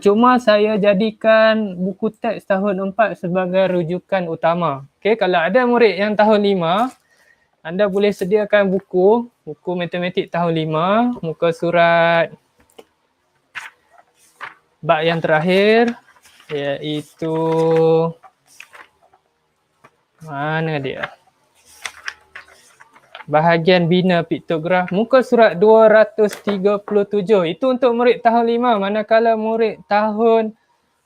Cuma saya jadikan buku teks tahun 4 sebagai rujukan utama. Okay, kalau ada murid yang tahun 5, anda boleh sediakan buku matematik tahun 5, muka surat bab yang terakhir, iaitu mana dia? Bahagian bina piktograf, muka surat 237. Itu untuk murid tahun 5. Manakala murid tahun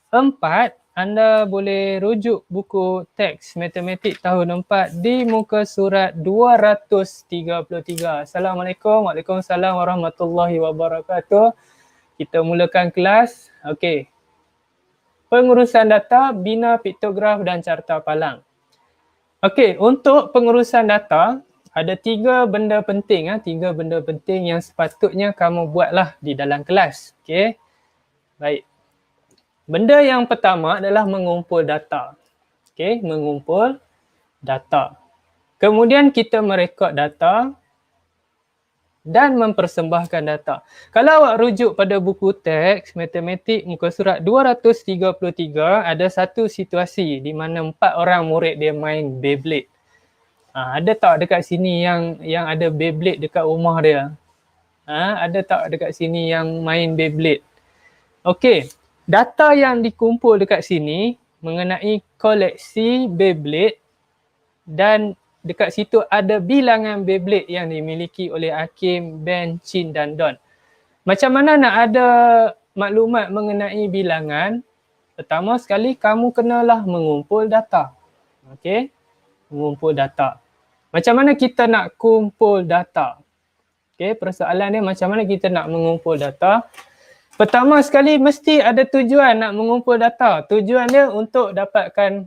4, anda boleh rujuk buku teks matematik tahun 4 di muka surat 233. Assalamualaikum. Waalaikumsalam warahmatullahi wabarakatuh. Kita mulakan kelas. Okey. Pengurusan data, bina piktograf dan carta palang. Okey, untuk pengurusan data, ada 3 benda penting, 3 benda penting yang sepatutnya kamu buatlah di dalam kelas. Okey. Baik. Benda yang pertama adalah mengumpul data. Okey, mengumpul data. Kemudian kita merekod data dan mempersembahkan data. Kalau awak rujuk pada buku teks matematik muka surat 233, ada satu situasi di mana 4 orang murid dia main Beyblade. Ada tak dekat sini yang ada Beyblade dekat rumah dia? Ada tak dekat sini yang main Beyblade? Okey, data yang dikumpul dekat sini mengenai koleksi Beyblade dan dekat situ ada bilangan Beyblade yang dimiliki oleh Hakim, Ben, Chin dan Don. Macam mana nak ada maklumat mengenai bilangan? Pertama sekali kamu kenalah mengumpul data. Okey, mengumpul data. Macam mana kita nak kumpul data? Okey, persoalan dia macam mana kita nak mengumpul data? Pertama sekali mesti ada tujuan nak mengumpul data. Tujuan dia untuk dapatkan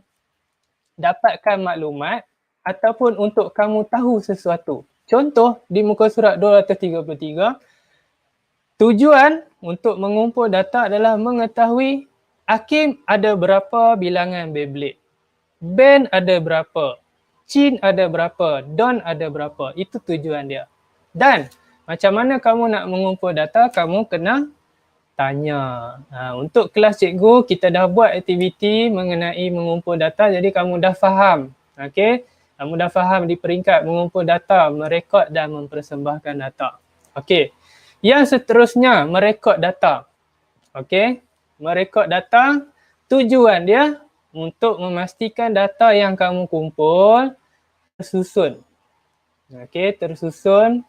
maklumat ataupun untuk kamu tahu sesuatu. Contoh di muka surat 233, tujuan untuk mengumpul data adalah mengetahui Hakim ada berapa bilangan Beyblade, Ben ada berapa, Chin ada berapa, Don ada berapa. Itu tujuan dia. Dan macam mana kamu nak mengumpul data, kamu kena tanya. Untuk kelas cikgu, kita dah buat aktiviti mengenai mengumpul data, jadi kamu dah faham. Okey, kamu dah faham di peringkat mengumpul data, merekod dan mempersembahkan data. Okey, yang seterusnya merekod data. Okey, merekod data, tujuan dia untuk memastikan data yang kamu kumpul tersusun. Okey, tersusun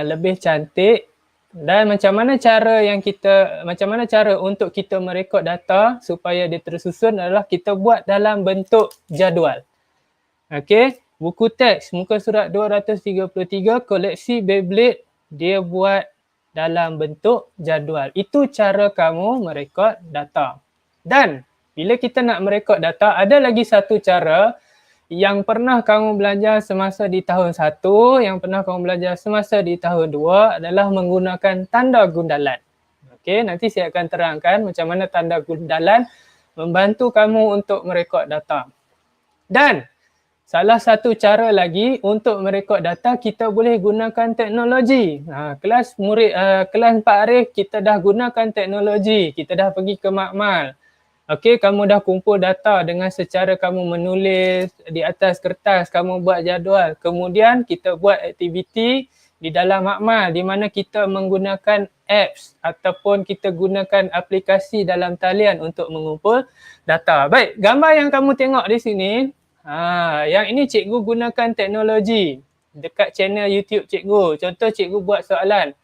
lebih cantik. Dan macam mana cara untuk kita merekod data supaya dia tersusun adalah kita buat dalam bentuk jadual. Okey, buku teks muka surat 233 koleksi Beyblade dia buat dalam bentuk jadual. Itu cara kamu merekod data. Dan bila kita nak merekod data, ada lagi satu cara yang pernah kamu belajar semasa di tahun 1, yang pernah kamu belajar semasa di tahun 2 adalah menggunakan tanda gundalan. Okey, nanti saya akan terangkan macam mana tanda gundalan membantu kamu untuk merekod data. Dan salah satu cara lagi untuk merekod data, kita boleh gunakan teknologi. Kelas 4 Arif kita dah gunakan teknologi, kita dah pergi ke makmal. Okey, kamu dah kumpul data dengan secara kamu menulis di atas kertas, kamu buat jadual. Kemudian kita buat aktiviti di dalam makmal di mana kita menggunakan apps ataupun kita gunakan aplikasi dalam talian untuk mengumpul data. Baik, gambar yang kamu tengok di sini, yang ini cikgu gunakan teknologi dekat channel YouTube cikgu. Contoh cikgu buat soalan.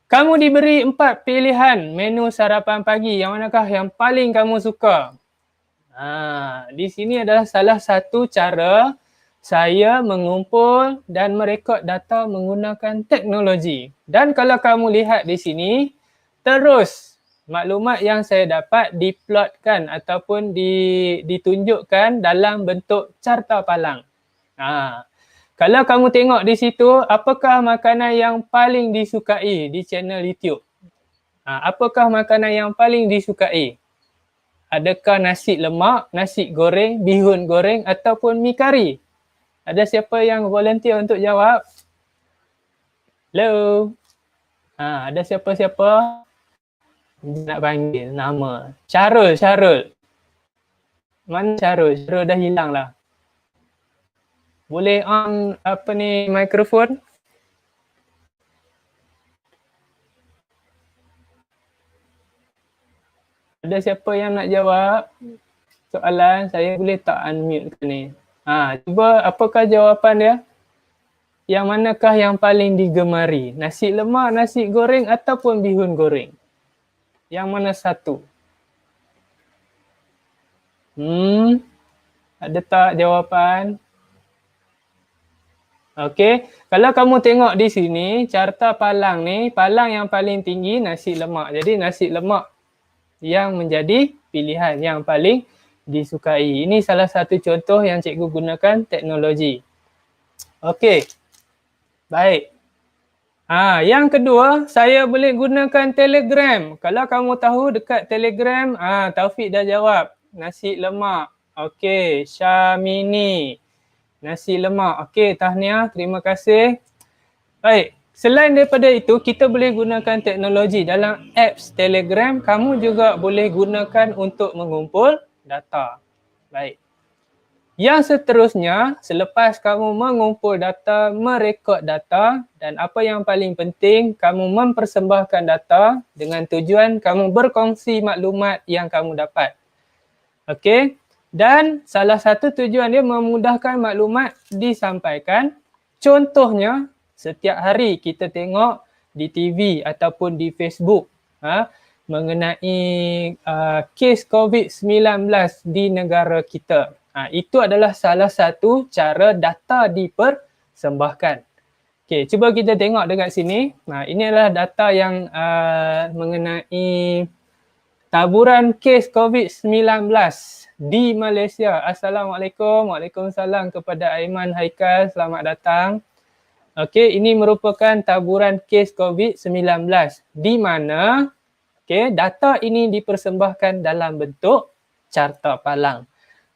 Kamu diberi 4 pilihan menu sarapan pagi. Yang manakah yang paling kamu suka? Di sini adalah salah satu cara saya mengumpul dan merekod data menggunakan teknologi. Dan kalau kamu lihat di sini, terus maklumat yang saya dapat diplotkan ataupun ditunjukkan dalam bentuk carta palang. Kalau kamu tengok di situ, apakah makanan yang paling disukai di channel YouTube? Apakah makanan yang paling disukai? Adakah nasi lemak, nasi goreng, bihun goreng ataupun mi kari? Ada siapa yang volunteer untuk jawab? Hello? Ada siapa-siapa? Nak panggil nama. Syarul. Mana Syarul? Syarul dah hilang lah. Boleh on apa ni mikrofon? Ada siapa yang nak jawab soalan? Saya boleh tak unmute ke ni? Cuba apakah jawapan dia? Yang manakah yang paling digemari? Nasi lemak, nasi goreng ataupun bihun goreng? Yang mana satu? Ada tak jawapan? Okey, kalau kamu tengok di sini, carta palang ni, palang yang paling tinggi nasi lemak. Jadi nasi lemak yang menjadi pilihan yang paling disukai. Ini salah satu contoh yang cikgu gunakan teknologi. Okey. Baik. Yang kedua, saya boleh gunakan Telegram. Kalau kamu tahu dekat Telegram, Taufik dah jawab. Nasi lemak. Okey, Syamini. Nasi lemak. Okey, tahniah. Terima kasih. Baik. Selain daripada itu, kita boleh gunakan teknologi dalam apps Telegram. Kamu juga boleh gunakan untuk mengumpul data. Baik. Yang seterusnya, selepas kamu mengumpul data, merekod data dan apa yang paling penting, kamu mempersembahkan data dengan tujuan kamu berkongsi maklumat yang kamu dapat. Okey? Dan salah satu tujuan dia memudahkan maklumat disampaikan. Contohnya, setiap hari kita tengok di TV ataupun di Facebook mengenai kes COVID-19 di negara kita. Itu adalah salah satu cara data dipersembahkan. Okey, cuba kita tengok dekat sini. Ini adalah data yang mengenai taburan kes COVID-19 di Malaysia. Assalamualaikum. Waalaikumsalam kepada Aiman Haikal. Selamat datang. Okey, ini merupakan taburan kes COVID-19 di mana data ini dipersembahkan dalam bentuk carta palang.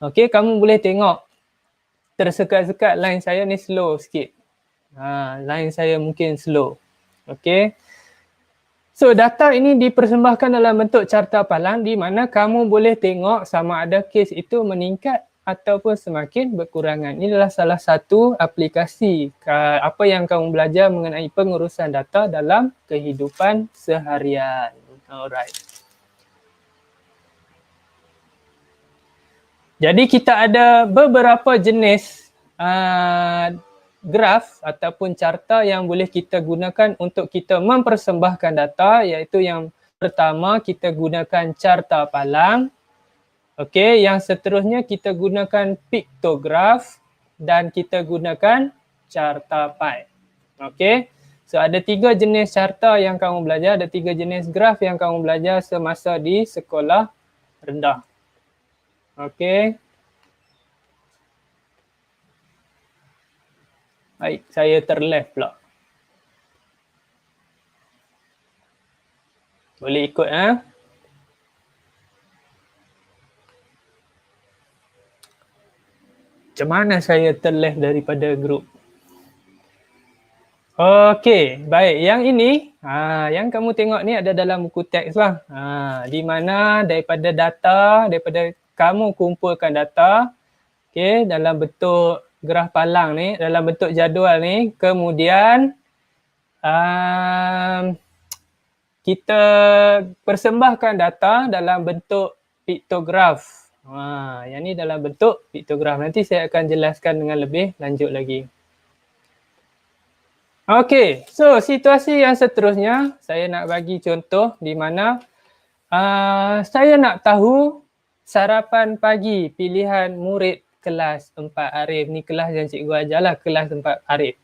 Okey, kamu boleh tengok tersekat-sekat line saya ni slow sikit. Line saya mungkin slow. Okey. So, data ini dipersembahkan dalam bentuk carta palang di mana kamu boleh tengok sama ada kes itu meningkat ataupun semakin berkurangan. Ini adalah salah satu aplikasi apa yang kamu belajar mengenai pengurusan data dalam kehidupan seharian. Alright. Jadi kita ada beberapa jenis graf ataupun carta yang boleh kita gunakan untuk kita mempersembahkan data, iaitu yang pertama kita gunakan carta palang. Okey, yang seterusnya kita gunakan piktograf dan kita gunakan carta pie. Okey. So ada 3 jenis carta yang kamu belajar, ada 3 jenis graf yang kamu belajar semasa di sekolah rendah. Okey. Baik, saya terleft pula. Boleh ikut Macam mana saya terleft daripada grup? Okey, baik. Yang ini, yang kamu tengok ni ada dalam buku teks lah. Di mana daripada kamu kumpulkan data, dalam bentuk graf palang ni, dalam bentuk jadual ni, kemudian kita persembahkan data dalam bentuk piktograf. Yang ni dalam bentuk piktograf. Nanti saya akan jelaskan dengan lebih lanjut lagi. Okey, so situasi yang seterusnya saya nak bagi contoh di mana saya nak tahu sarapan pagi pilihan murid kelas 4 Arif. Ni kelas yang cikgu ajarlah, kelas 4 Arif.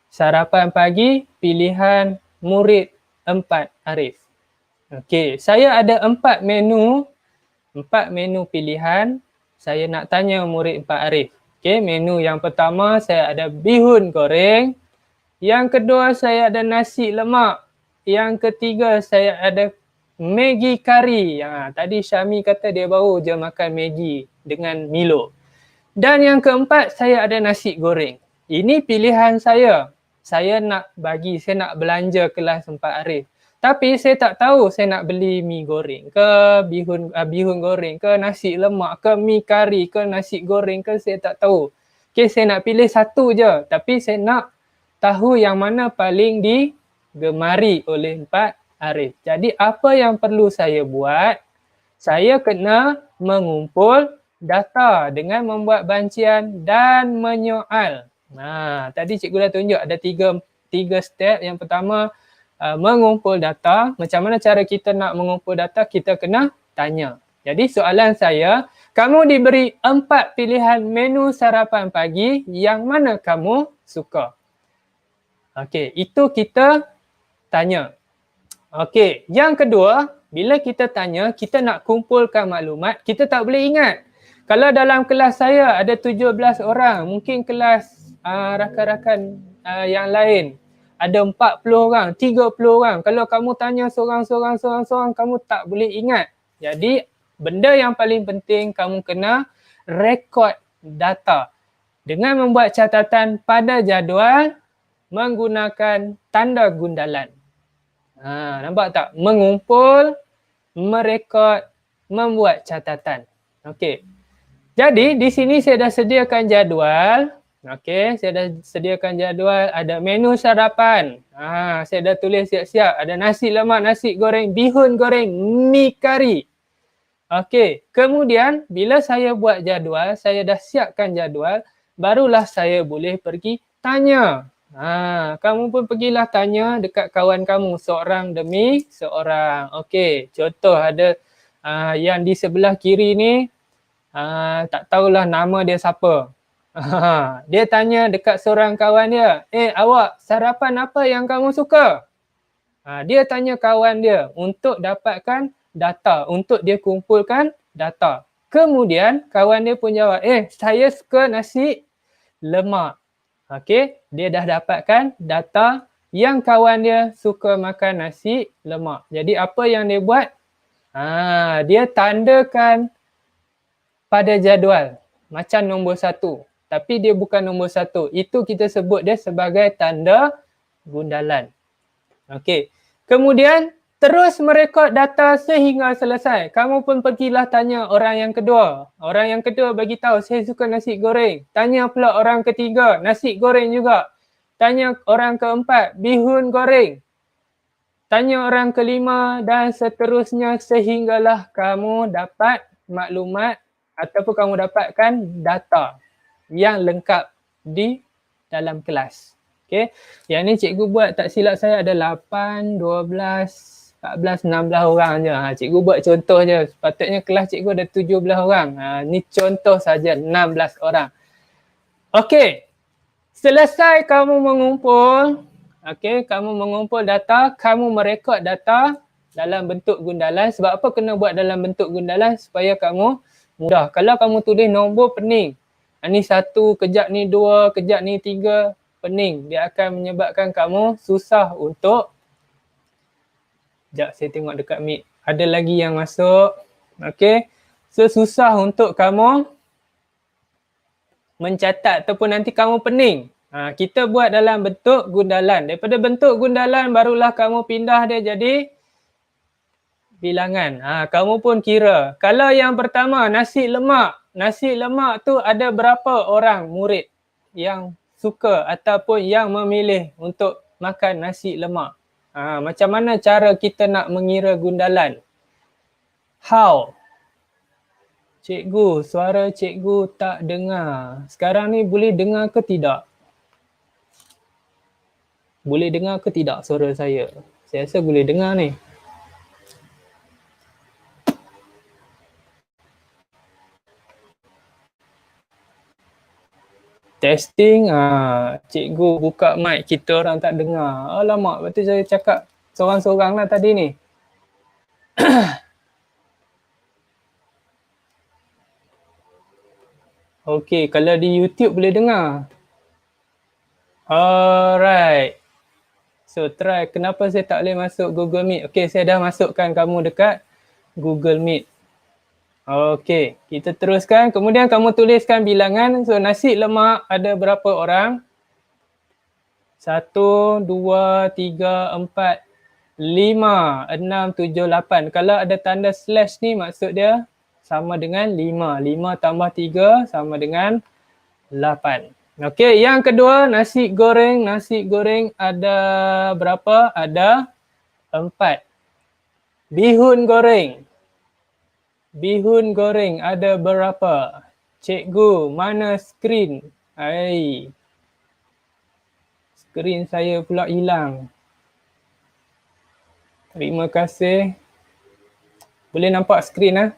Sarapan pagi pilihan murid 4 Arif. Okey, saya ada 4 menu pilihan. Saya nak tanya murid 4 Arif. Okey, menu yang pertama saya ada bihun goreng. Yang kedua saya ada nasi lemak. Yang ketiga saya ada Maggi kari. Tadi Syami kata dia baru je makan Maggi dengan Milo. Dan yang keempat saya ada nasi goreng. Ini pilihan saya. Saya nak belanja kelas 4 Arif. Tapi saya tak tahu saya nak beli mi goreng ke, bihun goreng ke, nasi lemak ke, mi kari ke, nasi goreng ke, saya tak tahu. Okay, saya nak pilih satu je. Tapi saya nak tahu yang mana paling digemari oleh Pak Arif. Jadi apa yang perlu saya buat? Saya kena mengumpul data dengan membuat bancian dan menyoal. Tadi cikgu dah tunjuk ada tiga step. Yang pertama, mengumpul data. Macam mana cara kita nak mengumpul data? Kita kena tanya. Jadi soalan saya, kamu diberi 4 pilihan menu sarapan pagi, yang mana kamu suka? Okey, itu kita tanya. Okey, yang kedua, bila kita tanya, kita nak kumpulkan maklumat, kita tak boleh ingat. Kalau dalam kelas saya ada 17 orang, mungkin kelas rakan-rakan yang lain ada 40 orang, 30 orang. Kalau kamu tanya seorang-seorang, kamu tak boleh ingat. Jadi, benda yang paling penting kamu kena rekod data dengan membuat catatan pada jadual menggunakan tanda gundalan. Nampak tak? Mengumpul, merekod, membuat catatan. Okey. Jadi, di sini saya dah sediakan jadual. Okey, saya dah sediakan jadual, ada menu sarapan. Saya dah tulis siap-siap. Ada nasi lemak, nasi goreng, bihun goreng, mi kari. Okey, kemudian bila saya buat jadual, saya dah siapkan jadual, barulah saya boleh pergi tanya. Kamu pun pergilah tanya dekat kawan kamu seorang demi seorang. Okey, contoh ada yang di sebelah kiri ni, tak tahulah nama dia siapa. Dia tanya dekat seorang kawan dia, awak sarapan apa yang kamu suka? Dia tanya kawan dia untuk dapatkan data, untuk dia kumpulkan data. Kemudian kawan dia pun jawab, saya suka nasi lemak. Okey, dia dah dapatkan data yang kawan dia suka makan nasi lemak. Jadi apa yang dia buat? Dia tandakan pada jadual macam nombor 1. Tapi dia bukan nombor 1. Itu kita sebut dia sebagai tanda gundalan. Okey. Kemudian terus merekod data sehingga selesai. Kamu pun pergilah tanya orang yang kedua. Orang yang kedua bagi tahu saya suka nasi goreng. Tanya pula orang ketiga, nasi goreng juga. Tanya orang keempat, bihun goreng. Tanya orang kelima dan seterusnya sehinggalah kamu dapat maklumat ataupun kamu dapatkan data yang lengkap di dalam kelas. Okey. Yang ni cikgu buat tak silap saya ada 8, 12, 14, 16 orang je. Cikgu buat contoh je. Sepatutnya kelas cikgu ada 17 orang. Ni contoh saja 16 orang. Okey. Selesai kamu mengumpul, kamu mengumpul data, kamu merekod data dalam bentuk gundalan. Sebab apa kena buat dalam bentuk gundalan? Supaya kamu mudah. Kalau kamu tulis nombor, pening. Ni 1, kejap ni 2, kejap ni 3, pening. Dia akan menyebabkan kamu susah untuk, sekejap saya tengok dekat mic. Ada lagi yang masuk. Okey. So susah untuk kamu mencatat ataupun nanti kamu pening. Kita buat dalam bentuk gundalan. Daripada bentuk gundalan barulah kamu pindah dia jadi bilangan. Kamu pun kira. Kalau yang pertama nasi lemak. Nasi lemak tu ada berapa orang murid yang suka ataupun yang memilih untuk makan nasi lemak. Macam mana cara kita nak mengira gundalan? How? Cikgu, suara cikgu tak dengar. Sekarang ni boleh dengar ke tidak? Boleh dengar ke tidak suara saya? Saya rasa boleh dengar ni. Testing, cikgu buka mic, kita orang tak dengar. Alamak, betul saya cakap seorang-seorang lah tadi ni. Okey, kalau di YouTube boleh dengar. Alright. So try, kenapa saya tak boleh masuk Google Meet? Okey, saya dah masukkan kamu dekat Google Meet. Okey, kita teruskan. Kemudian kamu tuliskan bilangan. So nasi lemak ada berapa orang? 1, 2, 3, 4, 5, 6, 7, 8. Kalau ada tanda slash ni maksud dia sama dengan 5. 5 tambah 3 sama dengan 8. Okey, yang kedua nasi goreng. Nasi goreng ada berapa? Ada 4. Bihun goreng. Bihun goreng ada berapa? Cikgu, mana skrin? Hai. Skrin saya pula hilang. Terima kasih. Boleh nampak skrin ah?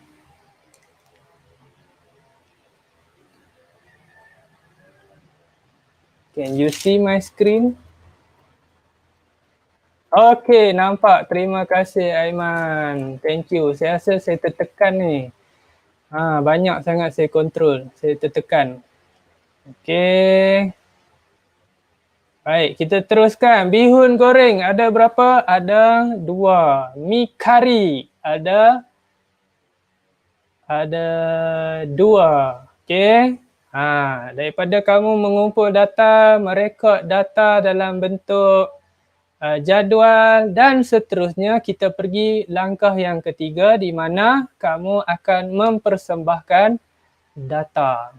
Can you see my screen? Okey, nampak. Terima kasih Aiman. Thank you. Saya rasa saya tertekan ni. Banyak sangat saya kontrol. Saya tertekan. Okey. Baik, kita teruskan. Bihun goreng ada berapa? Ada 2. Mi kari ada 2. Okey. Daripada kamu mengumpul data, merekod data dalam bentuk jadual dan seterusnya, kita pergi langkah yang ketiga di mana kamu akan mempersembahkan data.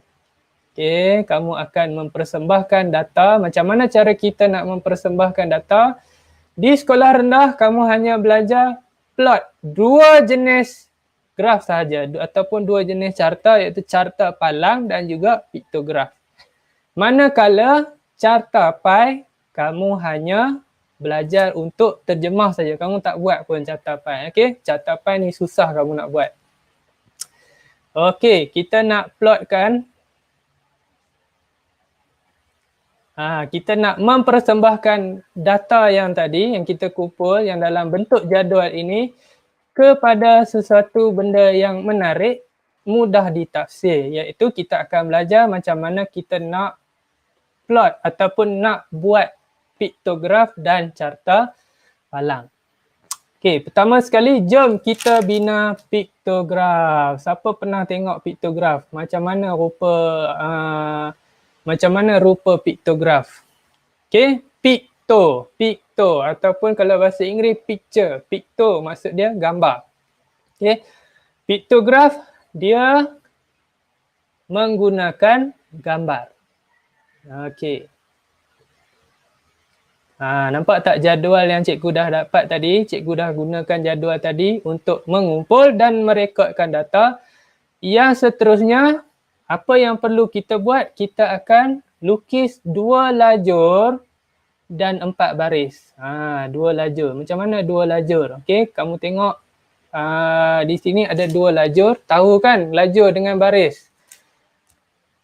Okey, kamu akan mempersembahkan data. Macam mana cara kita nak mempersembahkan data? Di sekolah rendah kamu hanya belajar plot 2 jenis graf sahaja ataupun 2 jenis carta, iaitu carta palang dan juga piktograf. Manakala carta pai kamu hanya belajar untuk terjemah saja. Kamu tak buat pun carta pai. Okey, carta pai ni susah kamu nak buat. Okey, kita nak plotkan. Kita nak mempersembahkan data yang tadi yang kita kumpul yang dalam bentuk jadual ini kepada sesuatu benda yang menarik, mudah ditafsir, iaitu kita akan belajar macam mana kita nak plot ataupun nak buat piktograf dan carta palang. Okey, pertama sekali jom kita bina piktograf. Siapa pernah tengok piktograf? Macam mana rupa piktograf? Okey, pikto ataupun kalau bahasa Inggeris picture. Pikto maksud dia gambar. Okey. Piktograf dia menggunakan gambar. Okey. Nampak tak jadual yang cikgu dah dapat tadi? Cikgu dah gunakan jadual tadi untuk mengumpul dan merekodkan data. Yang seterusnya, apa yang perlu kita buat? Kita akan lukis 2 lajur dan 4 baris. 2 lajur. Macam mana 2 lajur? Okey, kamu tengok di sini ada 2 lajur. Tahu kan lajur dengan baris?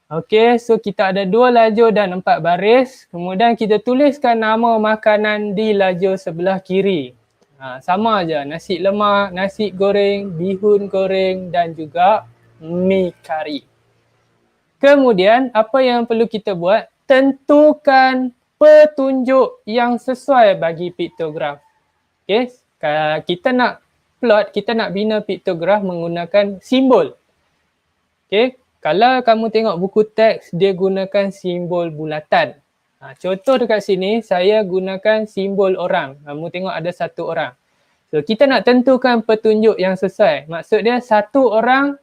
Okey, so kita ada 2 lajur dan 4 baris. Kemudian kita tuliskan nama makanan di lajur sebelah kiri. Sama aja, nasi lemak, nasi goreng, bihun goreng dan juga mi kari. Kemudian apa yang perlu kita buat? Tentukan petunjuk yang sesuai bagi piktograf. Okey, kita nak plot, kita nak bina piktograf menggunakan simbol. Okey, kalau kamu tengok buku teks, dia gunakan simbol bulatan. Contoh dekat sini, saya gunakan simbol orang. Kamu tengok ada 1 orang. So, kita nak tentukan petunjuk yang sesuai. Maksud dia 1 orang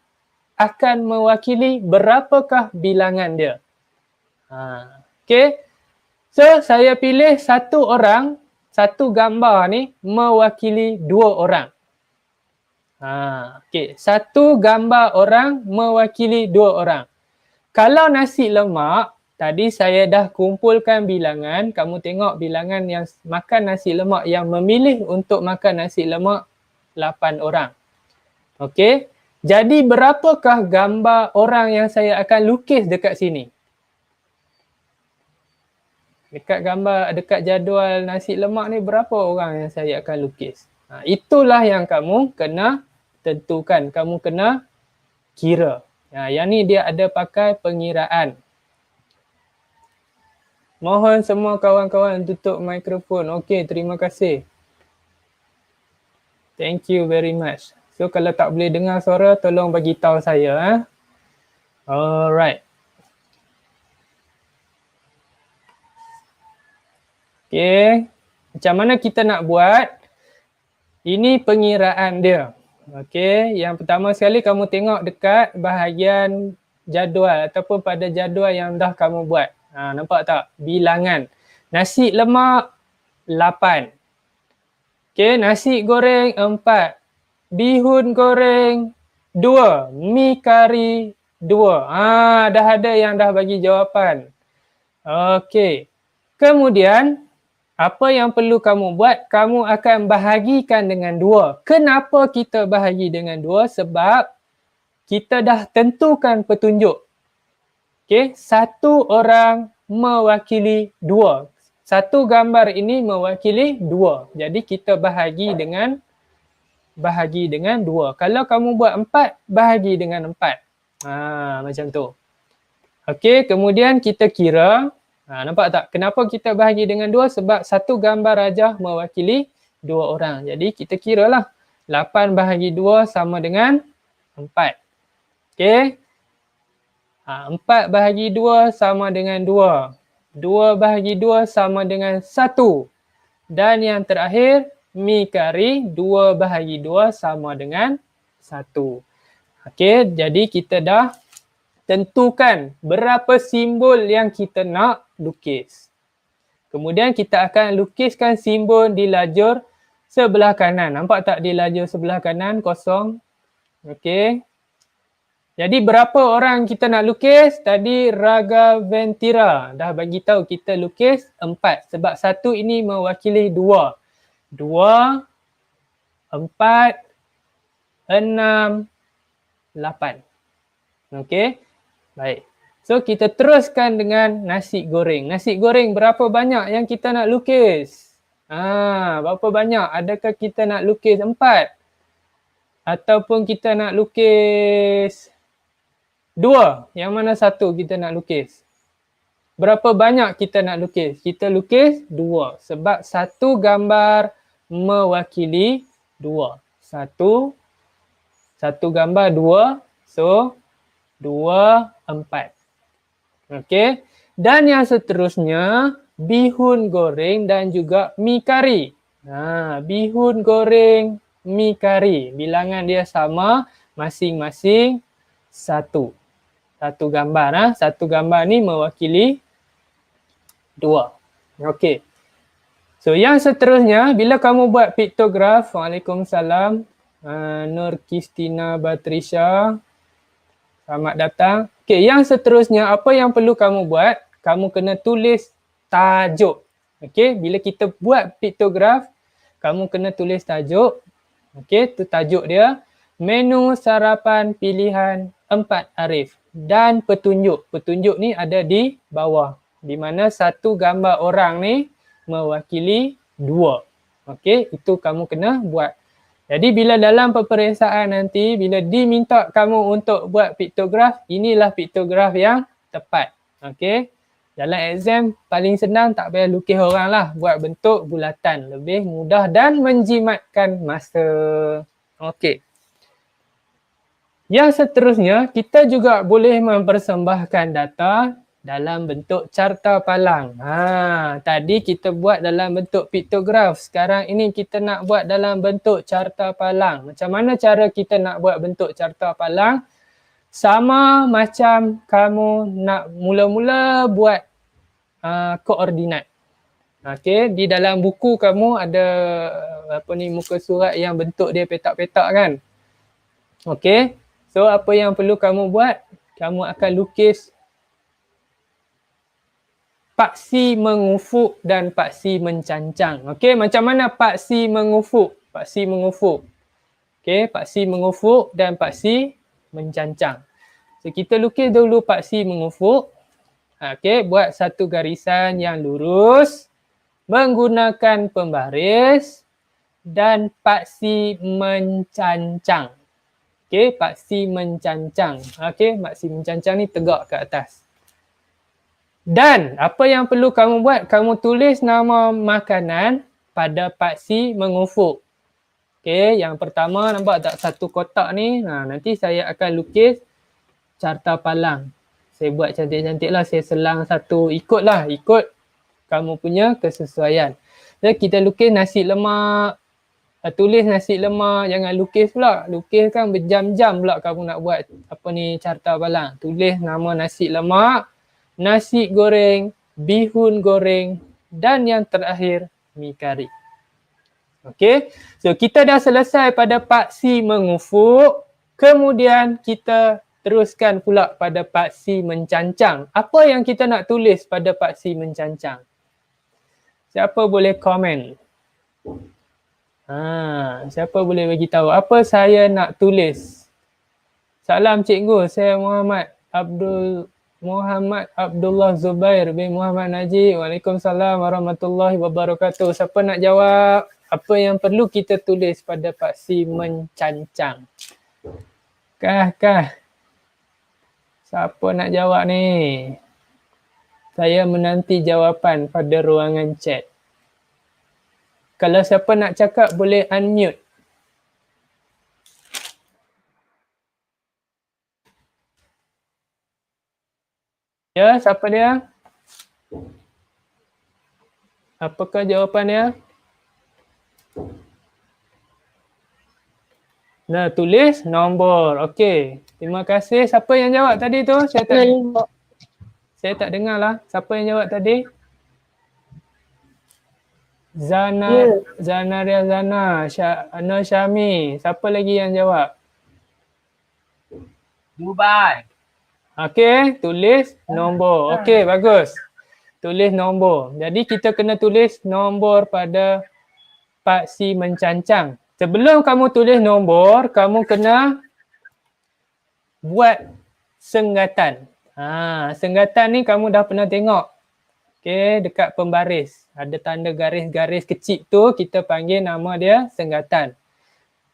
akan mewakili berapakah bilangan dia. Okey. So, saya pilih 1 orang, 1 gambar ni mewakili 2 orang. Okey, 1 gambar orang mewakili 2 orang. Kalau nasi lemak, tadi saya dah kumpulkan bilangan. Kamu tengok bilangan yang makan nasi lemak, yang memilih untuk makan nasi lemak 8 orang. Okey, jadi berapakah gambar orang yang saya akan lukis dekat sini? Dekat jadual nasi lemak ni berapa orang yang saya akan lukis? Itulah yang kamu kena tentukan, kamu kena kira. Yang ni dia ada pakai pengiraan. Mohon semua kawan-kawan tutup mikrofon. Okey, terima kasih. Thank you very much. So kalau tak boleh dengar suara, tolong bagi tahu saya. Alright. Okey, macam mana kita nak buat? Ini pengiraan dia. Okey, yang pertama sekali kamu tengok dekat bahagian jadual ataupun pada jadual yang dah kamu buat. Nampak tak? Bilangan. Nasi lemak 8. Okey, nasi goreng 4. Bihun goreng 2. Mi kari 2. Dah ada yang dah bagi jawapan. Okey. Kemudian apa yang perlu kamu buat? Kamu akan bahagikan dengan 2. Kenapa kita bahagi dengan 2? Sebab kita dah tentukan petunjuk. Okey, satu orang mewakili 2. Satu gambar ini mewakili 2. Jadi kita bahagi dengan 2. Kalau kamu buat 4, bahagi dengan 4. Macam tu. Okey, kemudian kita kira. Nampak tak? Kenapa kita bahagi dengan 2? Sebab satu gambar rajah mewakili 2 orang. Jadi kita kira lah. 8 bahagi 2 sama dengan 4. Okey. 4 bahagi 2 sama dengan 2. 2 bahagi 2 sama dengan 1. Dan yang terakhir, mi kari 2 bahagi 2 sama dengan 1. Okey, jadi kita dah tentukan berapa simbol yang kita nak lukis. Kemudian kita akan lukiskan simbol di lajur sebelah kanan. Nampak tak di lajur sebelah kanan kosong? Okey. Jadi berapa orang kita nak lukis? Tadi Raghavendra dah bagi tahu kita lukis 4 sebab 1 ini mewakili 2. 2, 4, 6, 8. Okey. Baik. So kita teruskan dengan nasi goreng. Nasi goreng berapa banyak yang kita nak lukis? Berapa banyak? Adakah kita nak lukis 4? Ataupun kita nak lukis 2? Yang mana satu kita nak lukis? Berapa banyak kita nak lukis? Kita lukis 2 sebab satu gambar mewakili 2. Satu gambar 2. So 2, 4. Okey. Dan yang seterusnya, bihun goreng dan juga mi kari. Bihun goreng, mi kari. Bilangan dia sama, masing-masing 1. Satu gambar. Satu gambar ni mewakili 2. Okey. So yang seterusnya, bila kamu buat piktograf, Waalaikumsalam, Nur Kristina Batrisha, selamat datang. Okey, yang seterusnya apa yang perlu kamu buat? Kamu kena tulis tajuk. Okey, bila kita buat piktograf, kamu kena tulis tajuk. Okey, tu tajuk dia. Menu sarapan pilihan 4 Arif dan petunjuk. Petunjuk ni ada di bawah. Di mana satu gambar orang ni mewakili 2. Okey, itu kamu kena buat. Jadi bila dalam peperiksaan nanti, bila diminta kamu untuk buat piktograf, inilah piktograf yang tepat. Okey. Dalam exam paling senang tak payah lukis orang lah. Buat bentuk bulatan. Lebih mudah dan menjimatkan masa. Okey. Yang seterusnya, kita juga boleh mempersembahkan data dalam bentuk carta palang. Tadi kita buat dalam bentuk piktograf. Sekarang ini kita nak buat dalam bentuk carta palang. Macam mana cara kita nak buat bentuk carta palang? Sama macam kamu nak mula-mula buat koordinat. Okey, di dalam buku kamu ada muka surat yang bentuk dia petak-petak kan? Okey. So apa yang perlu kamu buat? Kamu akan lukis paksi mengufuk dan paksi mencancang. Okey, macam mana paksi mengufuk? Paksi mengufuk. Okey, paksi mengufuk dan paksi mencancang. So kita lukis dulu paksi mengufuk. Okey, buat satu garisan yang lurus menggunakan pembaris dan paksi mencancang. Okey, paksi mencancang. Okey, paksi mencancang ni tegak ke atas. Dan apa yang perlu kamu buat? Kamu tulis nama makanan pada paksi mengufuk. Okey, yang pertama nampak tak satu kotak ni? Nanti saya akan lukis carta palang. Saya buat cantik-cantik lah. Saya selang satu. Ikut kamu punya kesesuaian. Jadi kita lukis nasi lemak tulis nasi lemak, jangan lukis pula. Lukis kan berjam-jam pula kamu nak buat apa ni carta balang. Tulis nama nasi lemak, nasi goreng, bihun goreng dan yang terakhir mi kari. Okey. So kita dah selesai pada paksi mengufuk. Kemudian kita teruskan pula pada paksi mencancang. Apa yang kita nak tulis pada paksi mencancang? Siapa boleh komen? Siapa boleh bagi tahu apa saya nak tulis? Salam cikgu, saya Muhammad Abdullah Zubair bin Muhammad Najib. Waalaikumsalam warahmatullahi wabarakatuh. Siapa nak jawab? Apa yang perlu kita tulis pada paksi mencancang? Kah? Siapa nak jawab ni? Saya menanti jawapan pada ruangan chat. Kalau siapa nak cakap boleh unmute. Ya, siapa dia? Apakah jawapan dia? Nah, tulis nombor. Okey. Terima kasih. Siapa yang jawab tadi tu? Saya tak dengar lah. Siapa yang jawab tadi? Zanaria Zana, Nur Syami. Siapa lagi yang jawab? Dubai. Okey, tulis nombor. Okey, bagus. Tulis nombor. Jadi kita kena tulis nombor pada paksi mencancang. Sebelum kamu tulis nombor, kamu kena buat senggatan. Senggatan ni kamu dah pernah tengok. Okey, dekat pembaris. Ada tanda garis-garis kecil tu, kita panggil nama dia senggatan.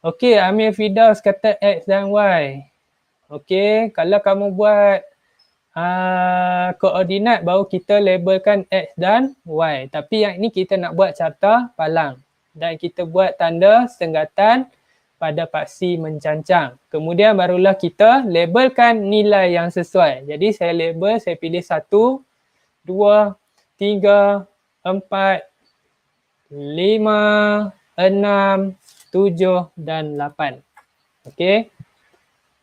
Okey, Amir Firdaus kata X dan Y. Okey, kalau kamu buat koordinat, baru kita labelkan X dan Y. Tapi yang ini kita nak buat carta palang. Dan kita buat tanda senggatan pada paksi mencancang. Kemudian barulah kita labelkan nilai yang sesuai. Jadi saya label, saya pilih 1, 2, 3, 4, 5, 6, 7 dan 8. Okey.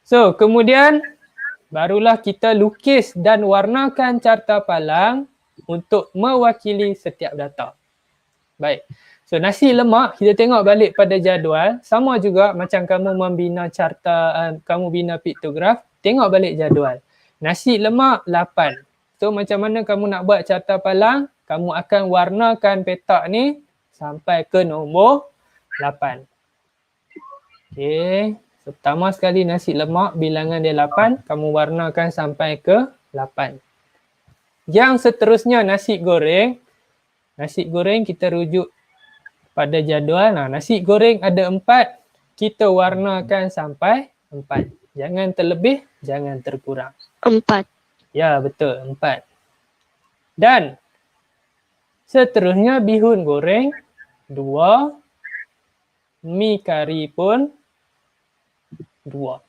So, kemudian barulah kita lukis dan warnakan carta palang untuk mewakili setiap data. Baik. So, nasi lemak kita tengok balik pada jadual. Sama juga macam kamu membina carta, kamu bina piktograf, tengok balik jadual. Nasi lemak 8. So, macam mana kamu nak buat carta palang? Kamu akan warnakan petak ni sampai ke nombor 8. Okey. So, pertama sekali nasi lemak bilangan dia 8. Kamu warnakan sampai ke 8. Yang seterusnya nasi goreng. Nasi goreng kita rujuk pada jadual. Nasi goreng ada 4. Kita warnakan sampai 4. Jangan terlebih, jangan terkurang. 4. Ya, betul. 4. Dan seterusnya bihun goreng 2. Mi kari pun 2.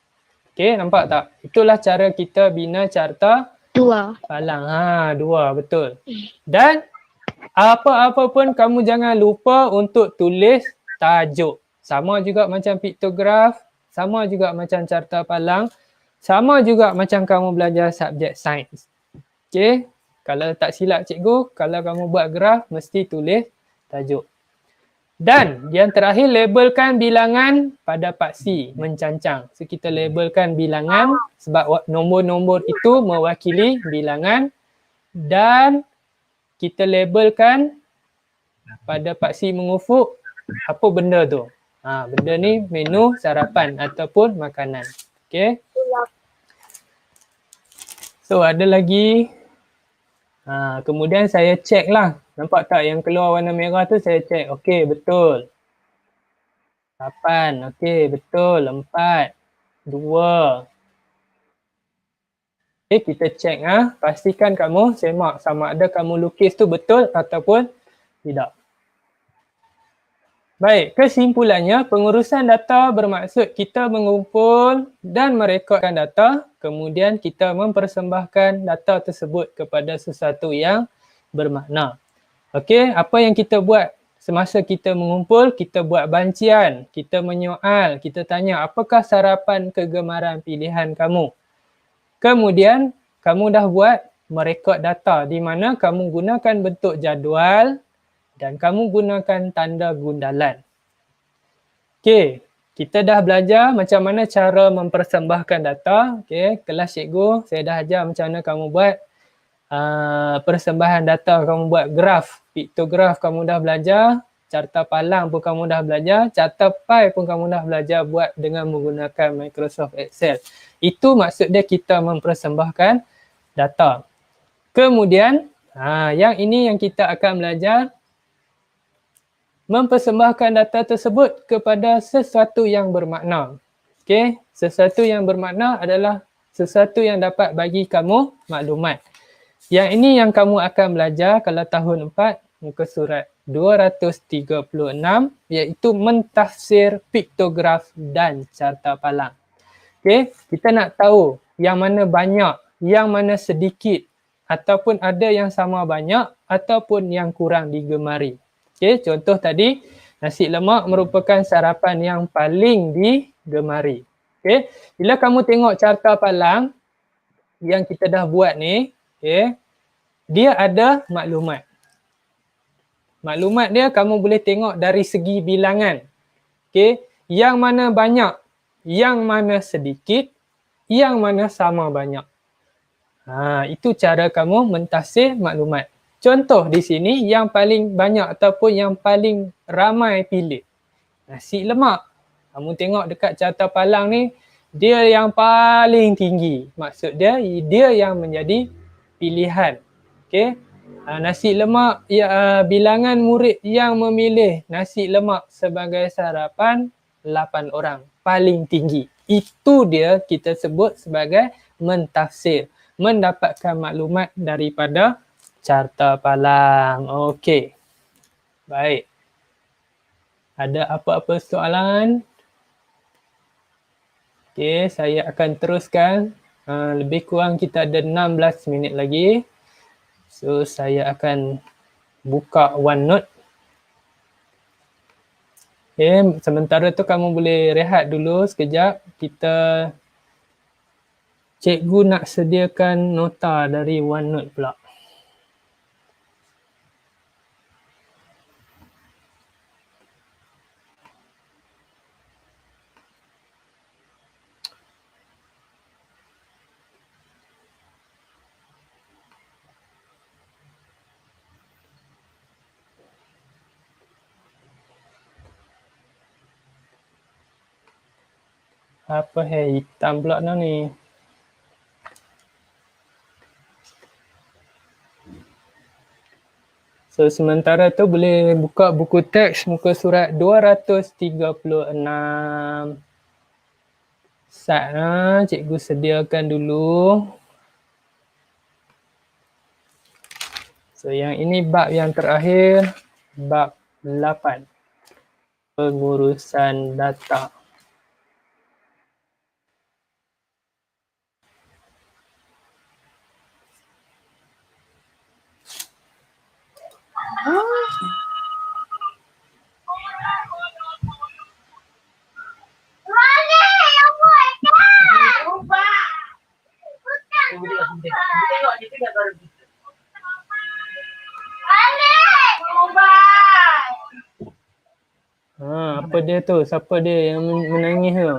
Okey, nampak tak? Itulah cara kita bina carta 2. palang. 2, betul. Dan apa-apa pun kamu jangan lupa untuk tulis tajuk. Sama juga macam piktograf, sama juga macam carta palang, sama juga macam kamu belajar subjek sains. Okey, kalau tak silap cikgu, kalau kamu buat graf mesti tulis tajuk. Dan yang terakhir, labelkan bilangan pada paksi mencancang. So kita labelkan bilangan sebab nombor-nombor itu mewakili bilangan, dan kita labelkan pada paksi mengufuk apa benda tu. Benda ni menu sarapan ataupun makanan. Okey. So ada lagi. Kemudian saya check lah. Nampak tak yang keluar warna merah tu, saya check. Okey, betul. 8. Okey, betul. 4. 2. Okey, kita check. Pastikan kamu semak sama ada kamu lukis tu betul ataupun tidak. Baik, kesimpulannya pengurusan data bermaksud kita mengumpul dan merekodkan data, kemudian kita mempersembahkan data tersebut kepada sesuatu yang bermakna. Okey, apa yang kita buat semasa kita mengumpul, kita buat bancian, kita menyoal, kita tanya apakah sarapan kegemaran pilihan kamu. Kemudian kamu dah buat merekod data di mana kamu gunakan bentuk jadual dan kamu gunakan tanda gundalan. Okey, kita dah belajar macam mana cara mempersembahkan data. Okey, kelas cikgu saya dah ajar macam mana kamu buat persembahan data, kamu buat graf, piktograf kamu dah belajar, carta palang pun kamu dah belajar, carta pi pun kamu dah belajar buat dengan menggunakan Microsoft Excel. Itu maksud dia kita mempersembahkan data. Kemudian, yang ini yang kita akan belajar, mempersembahkan data tersebut kepada sesuatu yang bermakna. Okey, sesuatu yang bermakna adalah sesuatu yang dapat bagi kamu maklumat. Yang ini yang kamu akan belajar kalau tahun 4, muka surat 236, iaitu mentafsir piktograf dan carta palang. Okey, kita nak tahu yang mana banyak, yang mana sedikit, ataupun ada yang sama banyak ataupun yang kurang digemari. Okey, contoh tadi, nasi lemak merupakan sarapan yang paling digemari. Okey, bila kamu tengok carta palang yang kita dah buat ni, okey, dia ada maklumat. Maklumat dia kamu boleh tengok dari segi bilangan. Okey, yang mana banyak, yang mana sedikit, yang mana sama banyak. Itu cara kamu mentafsir maklumat. Contoh di sini yang paling banyak ataupun yang paling ramai pilih. Nasi lemak. Kamu tengok dekat carta palang ni, dia yang paling tinggi. Maksud dia yang menjadi pilihan. Okey. Nasi lemak, bilangan murid yang memilih nasi lemak sebagai sarapan 8 orang. Paling tinggi. Itu dia kita sebut sebagai mentafsir. Mendapatkan maklumat daripada carta palang. Okey. Baik. Ada apa-apa soalan? Okey, saya akan teruskan. Lebih kurang kita ada 16 minit lagi. So, saya akan buka OneNote. Okey, sementara tu kamu boleh rehat dulu sekejap. Cikgu nak sediakan nota dari OneNote pula. Apa hitam pula ni? So sementara tu boleh buka buku teks muka surat 236. Cikgu sediakan dulu. So yang ini bab yang terakhir, bab 8. Pengurusan data. Apa dia tu? Siapa dia yang menangis tu?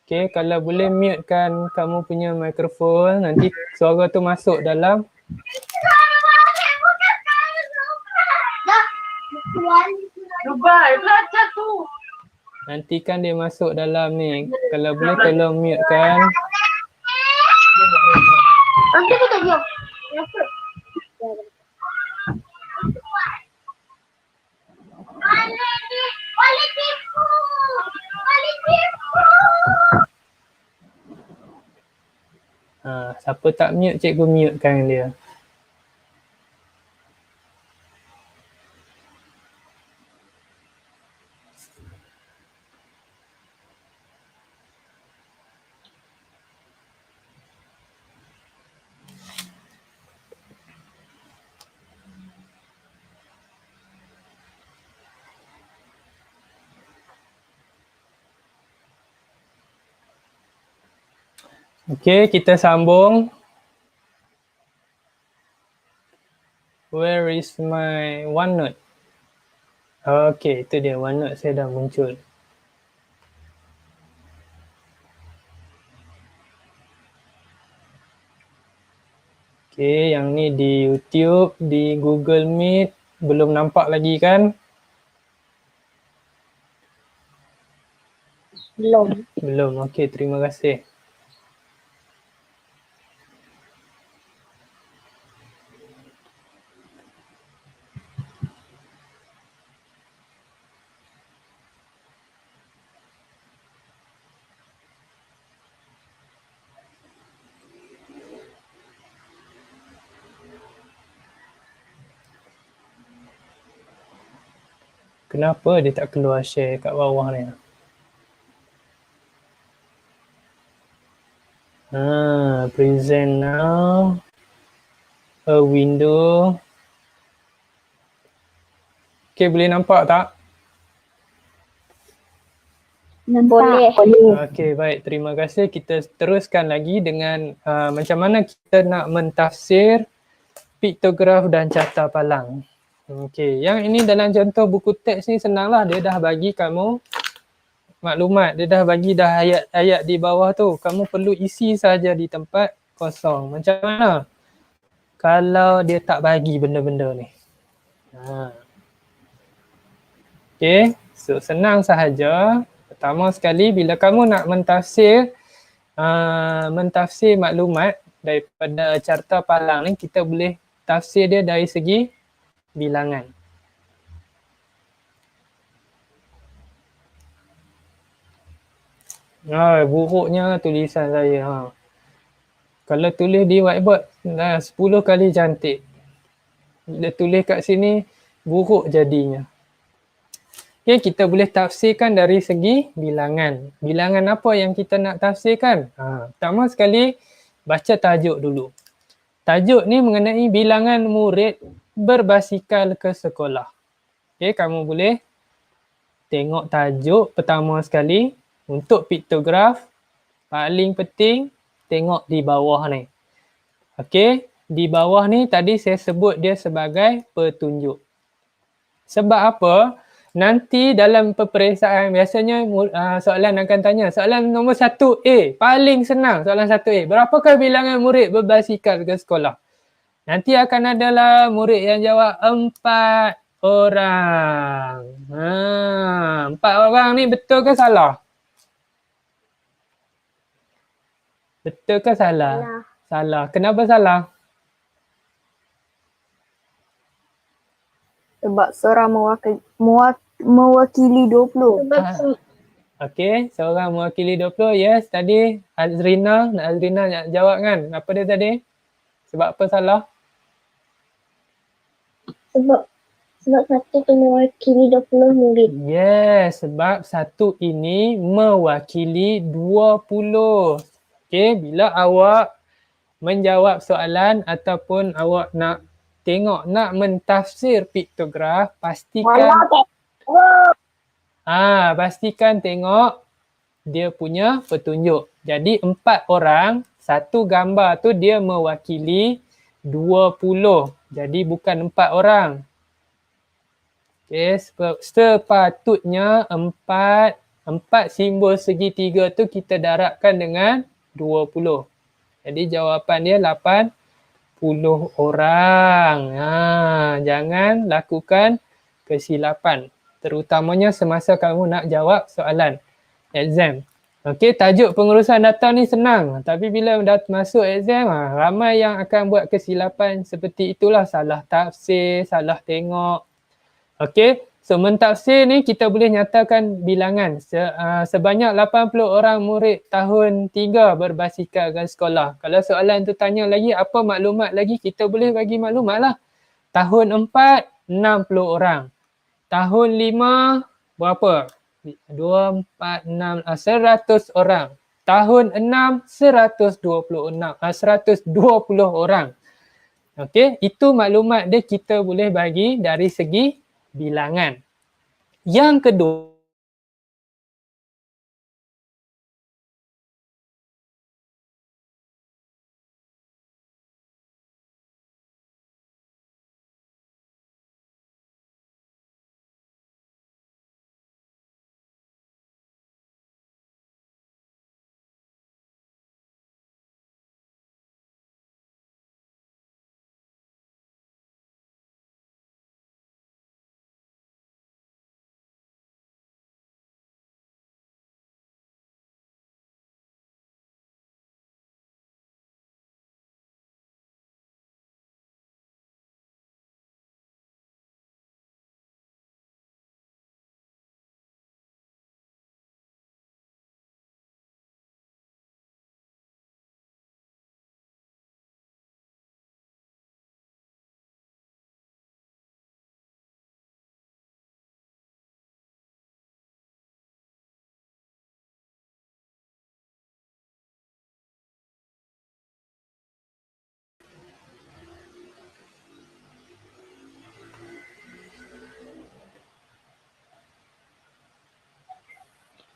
Okay, kalau boleh mutekan kamu punya mikrofon, nanti suara tu masuk dalam. Dubai, belajar tu. Nanti kan dia masuk dalam ni. Kalau boleh tolong mutekan. Nanti kita diam. Siapa tak mute, cikgu mutekan dia. Okey, kita sambung. Where is my OneNote? Okey, itu dia OneNote saya dah muncul. Okey, yang ni di YouTube, di Google Meet, belum nampak lagi kan? Belum. Belum. Okey, terima kasih. Kenapa dia tak keluar share kat bawah ni? Present now. A window. Okay, boleh nampak tak? Boleh. Okay, baik. Terima kasih. Kita teruskan lagi dengan macam mana kita nak mentafsir piktograf dan carta palang. Okay, yang ini dalam contoh buku teks ni senanglah. Dia dah bagi kamu maklumat. Dia dah bagi dah ayat-ayat di bawah tu. Kamu perlu isi saja di tempat kosong. Macam mana kalau dia tak bagi benda-benda ni? Okay, so senang sahaja. Pertama sekali bila kamu nak mentafsir maklumat daripada carta palang ni, kita boleh tafsir dia dari segi bilangan. Buruknya tulisan saya. Kalau tulis di whiteboard 10 kali cantik. Bila tulis kat sini buruk jadinya. Okay, kita boleh tafsirkan dari segi bilangan. Bilangan apa yang kita nak tafsirkan? Pertama sekali baca tajuk dulu. Tajuk ni mengenai bilangan murid berbasikal ke sekolah. Okay, kamu boleh tengok tajuk pertama sekali. Untuk piktograf, paling penting tengok di bawah ni. Okay, di bawah ni tadi saya sebut dia sebagai petunjuk. Sebab apa? Nanti dalam peperiksaan biasanya soalan akan tanya. Soalan nombor 1A, paling senang soalan 1A. Berapakah bilangan murid berbasikal ke sekolah? Nanti akan adalah murid yang jawab 4 orang. 4 orang ni betul ke salah? Betul ke salah? Salah. Kenapa salah? Sebab seorang mewakili 20. Okey, seorang mewakili 20. Yes, tadi Azrina nak jawab kan? Apa dia tadi? Sebab apa salah? Sebab satu tu mewakili 20 murid. Yes, sebab satu ini mewakili 20. Okey, bila awak menjawab soalan ataupun awak nak tengok, nak mentafsir piktograf, pastikan tengok dia punya petunjuk. Jadi 4 orang, satu gambar tu dia mewakili 20. Jadi bukan 4 orang. Okay, sepatutnya 4 simbol segitiga tu kita darabkan dengan 20. Jadi jawapan dia 80 orang. Jangan lakukan kesilapan. Terutamanya semasa kamu nak jawab soalan exam. Okey, tajuk pengurusan data ni senang. Tapi bila dah masuk exam, ramai yang akan buat kesilapan seperti itulah. Salah tafsir, salah tengok. Okey, so mentafsir ni kita boleh nyatakan bilangan. Sebanyak 80 orang murid tahun 3 berbasikal ke sekolah. Kalau soalan tu tanya lagi apa maklumat lagi, kita boleh bagi maklumat lah. Tahun 4, 60 orang. Tahun 5, berapa? 2, 4, 6, 100 orang. Tahun 6, 120 orang. Okey, itu maklumat dia kita boleh bagi dari segi bilangan. Yang kedua,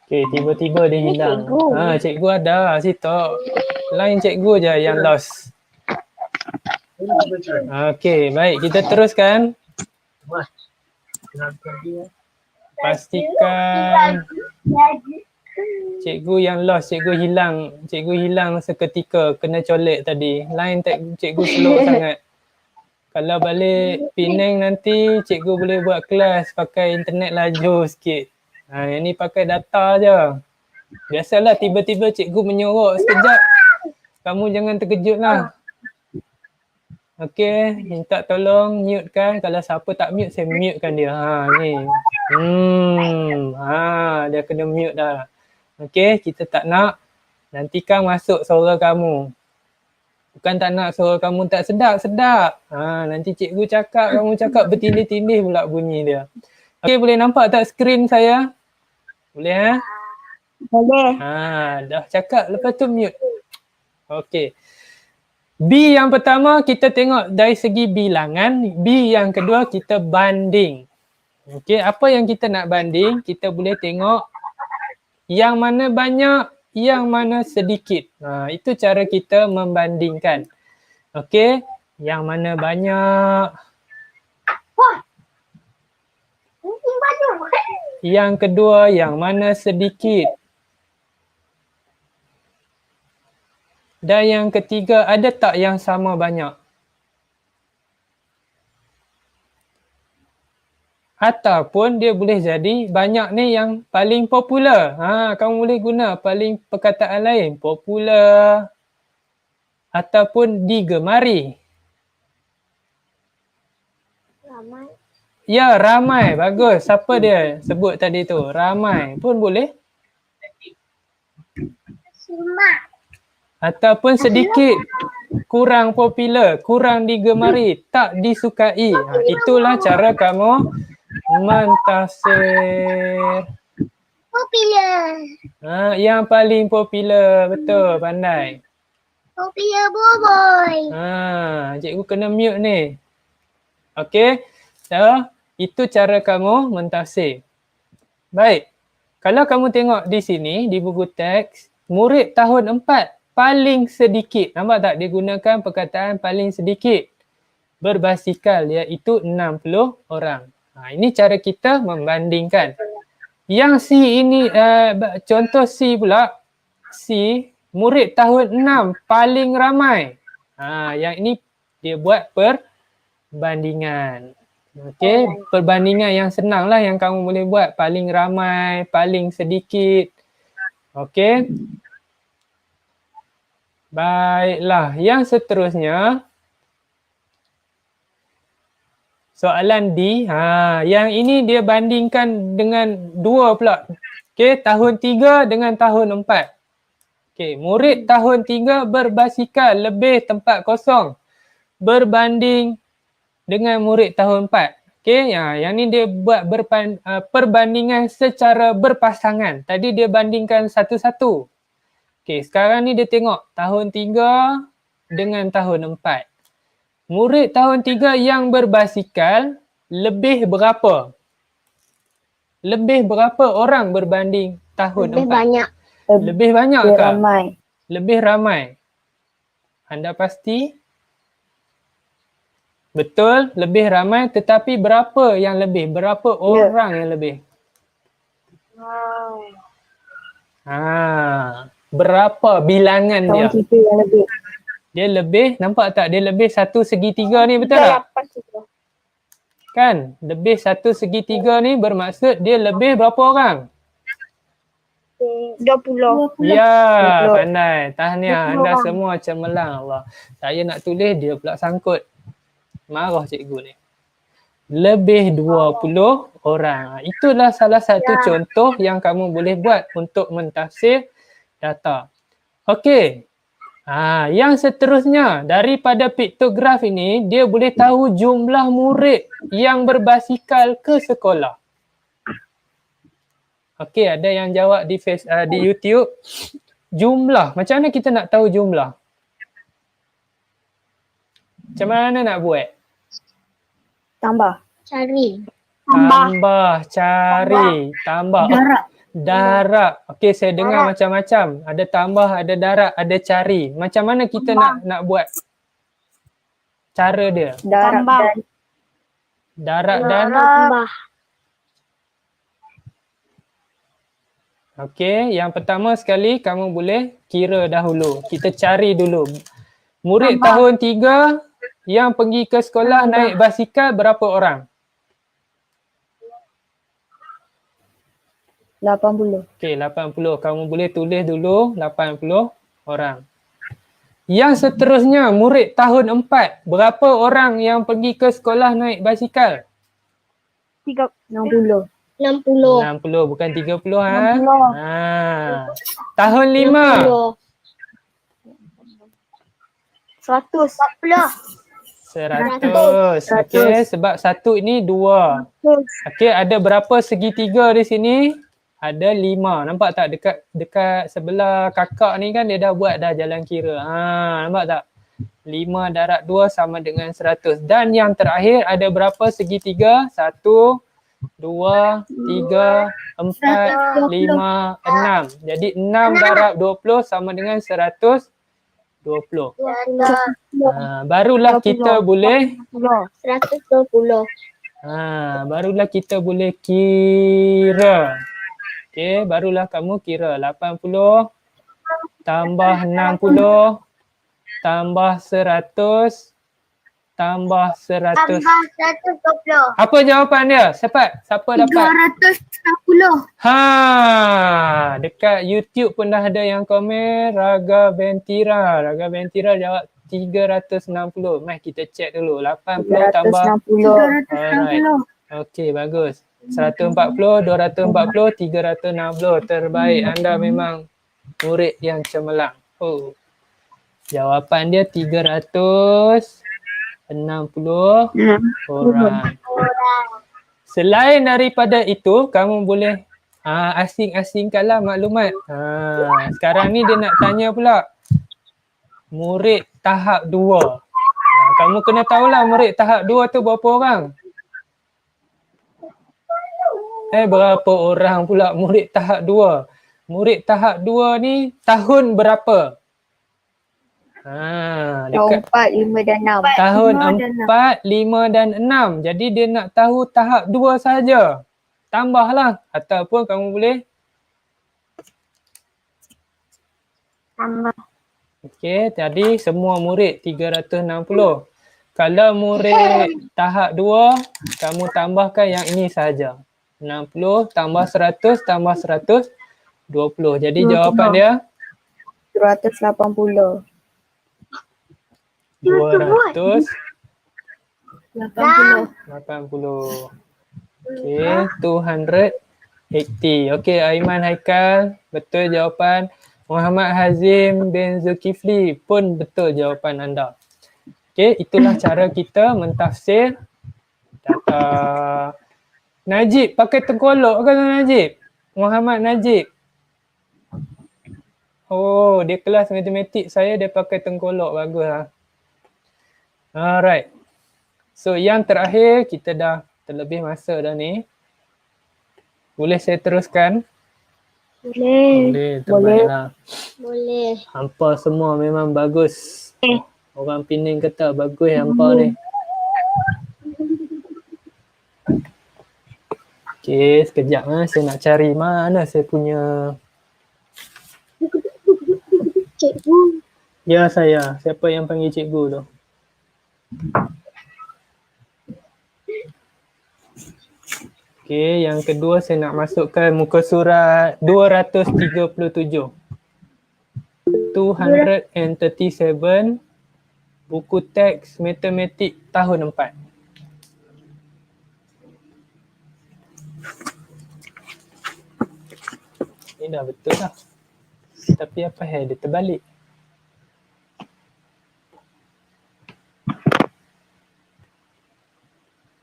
Okay, tiba-tiba dia Ni hilang. cikgu. Cikgu ada situ. Lain cikgu je yang lost. Okay, baik. Kita teruskan. Pastikan cikgu yang lost, cikgu hilang seketika kena colek tadi. Lain cikgu slow sangat. Kalau balik Penang nanti cikgu boleh buat kelas pakai internet laju sikit. Yang ni pakai data je. Biasalah tiba-tiba cikgu menyorok sekejap. Kamu jangan terkejut lah. Okey, minta tolong mute kan. Kalau siapa tak mute, saya mute kan dia. Ni. Dia kena mute dah. Okey, kita tak nak nantikan masuk suara kamu. Bukan tak nak suara kamu tak sedap. Nanti cikgu cakap, kamu cakap bertindih-tindih pula bunyi dia. Okey, boleh nampak tak skrin saya? Boleh Boleh. Dah cakap, lepas tu mute. Okey. B yang pertama kita tengok dari segi bilangan, B yang kedua kita banding. Okey, apa yang kita nak banding? Kita boleh tengok yang mana banyak, yang mana sedikit. Itu cara kita membandingkan. Okey, yang mana banyak. Yang kedua, yang mana sedikit. Dan yang ketiga, ada tak yang sama banyak? Ataupun dia boleh jadi banyak ni yang paling popular. Kamu boleh guna paling perkataan lain. Popular. Ataupun digemari. Ramai. Ya, ramai. Bagus. Siapa dia sebut tadi tu? Ramai pun boleh. Simak. Ataupun sedikit. Kurang popular, kurang digemari, tak disukai. Itulah cara kamu mentafsir. Popular. Yang paling popular, betul, pandai. Popular boy. Cikgu kena mute ni. Okey, so itu cara kamu mentafsir. Baik, kalau kamu tengok di sini, di buku teks, murid tahun 4 paling sedikit. Nampak tak? Dia gunakan perkataan paling sedikit. Berbasikal iaitu 60 orang. Ini cara kita membandingkan. Yang C ini, contoh C pula. C, murid tahun 6 paling ramai. Yang ini dia buat perbandingan. Okey, perbandingan yang senang lah yang kamu boleh buat. Paling ramai, paling sedikit. Okey. Baiklah, yang seterusnya soalan D. Yang ini dia bandingkan dengan 2 pula. Okey, tahun 3 dengan tahun 4. Okey, murid tahun 3 berbasikal lebih tempat kosong berbanding dengan murid tahun 4. Okey, yang ni dia buat perbandingan secara berpasangan. Tadi dia bandingkan satu-satu. Okey, sekarang ni dia tengok tahun 3 dengan tahun 4. Murid tahun 3 yang berbasikal lebih berapa? Lebih berapa orang berbanding tahun 4? Lebih banyak. Lebih banyak Lebih ke? ramai. Lebih ramai. Anda pasti? Betul, lebih ramai, tetapi berapa yang lebih? Berapa orang yang lebih? Berapa bilangan dia? Tahun 3 yang lebih. Dia lebih, nampak tak? Dia lebih 1/3 ni, betul tak? Kan? Lebih 1/3 ni bermaksud dia lebih berapa orang? 20. Ya, pandai. Tahniah. Anda semua cemerlang. Allah. Saya nak tulis, dia pula sangkut. Marah cikgu ni. Lebih 20 orang. Itulah salah satu contoh yang kamu boleh buat untuk mentafsir data. Okey. Yang seterusnya, daripada piktograf ini, dia boleh tahu jumlah murid yang berbasikal ke sekolah. Okey, ada yang jawab di YouTube. Jumlah, macam mana kita nak tahu jumlah? Macam mana nak buat? Tambah. Cari. Tambah, cari, tambah. Darab. Okey, saya dengar macam-macam. Ada tambah, ada darab, ada cari. Macam mana kita nak buat cara dia? Darab dan Darab dan Tambah. okey, yang pertama sekali kamu boleh kira dahulu. Kita cari dulu. Murid tahun 3 yang pergi ke sekolah naik basikal berapa orang? 80. Okey, 80. Kamu boleh tulis dulu 80 orang. Yang seterusnya, murid tahun 4, berapa orang yang pergi ke sekolah naik basikal? 60. 60. 60, bukan 30 ha? 60. Tahun 5, 100. 40. 100. Okey, sebab 1 ini 2. Okey, ada berapa segitiga di sini? Ada 5. Nampak tak dekat sebelah kakak ni kan dia dah buat dah jalan kira. Nampak tak? 5 darab 2 sama dengan 100. Dan yang terakhir ada berapa segitiga? 1, 2, 3, 4, 5, 6. Jadi 6 darab 20 sama dengan 120. Barulah kita boleh 120. barulah kita boleh kira. Okey, barulah kamu kira 80 tambah 60 tambah 100 tambah 100. 120. Apa jawapan dia? Cepat. Siapa dapat? 260. Dekat YouTube pun dah ada yang komen. Raga Bentira. Raga Bentira jawab 360. Mari kita check dulu. 80 tambah 360. alright. Okey, bagus. 140, 240, 360. Terbaik. Anda memang murid yang cemerlang. Jawapan dia 360 orang. Selain daripada itu, kamu boleh asing-asingkanlah maklumat. Sekarang ni dia nak tanya pula. Murid tahap 2. Kamu kena tahulah murid tahap 2 tu berapa orang? Berapa orang pula murid tahap 2? Murid tahap 2 ni tahun berapa? Tahun 4, 5 dan 6. Tahun 4, 5 dan 6. Jadi dia nak tahu tahap 2 saja. Tambahlah ataupun kamu boleh Tambah. okey, tadi semua murid 360. Kalau murid tahap 2, kamu tambahkan yang ini saja. 60 tambah 100 tambah 120. Jadi jawapan dia 280. 280. 80. Okey, 280. Okey, Aiman Haikal, betul jawapan. Muhammad Hazim bin Zulkifli pun betul jawapan anda. Okey, itulah cara kita mentafsir data. Najib pakai tengkolok ke Najib? Muhammad Najib. Oh, dia kelas matematik saya dia pakai tengkolok, bagus lah. Alright. So yang terakhir kita dah terlebih masa dah ni. Boleh saya teruskan? Boleh. Terbaiklah. Boleh. Hampa semua memang bagus. Orang Pening kata bagus hampa ni. Okey, sekejap saya nak cari mana saya punya. Cikgu. Ya saya. Siapa yang panggil cikgu tu? Okey, yang kedua saya nak masukkan muka surat 237. 237 buku teks matematik tahun 4. Ini dah betul dah. Tapi apa dia terbalik?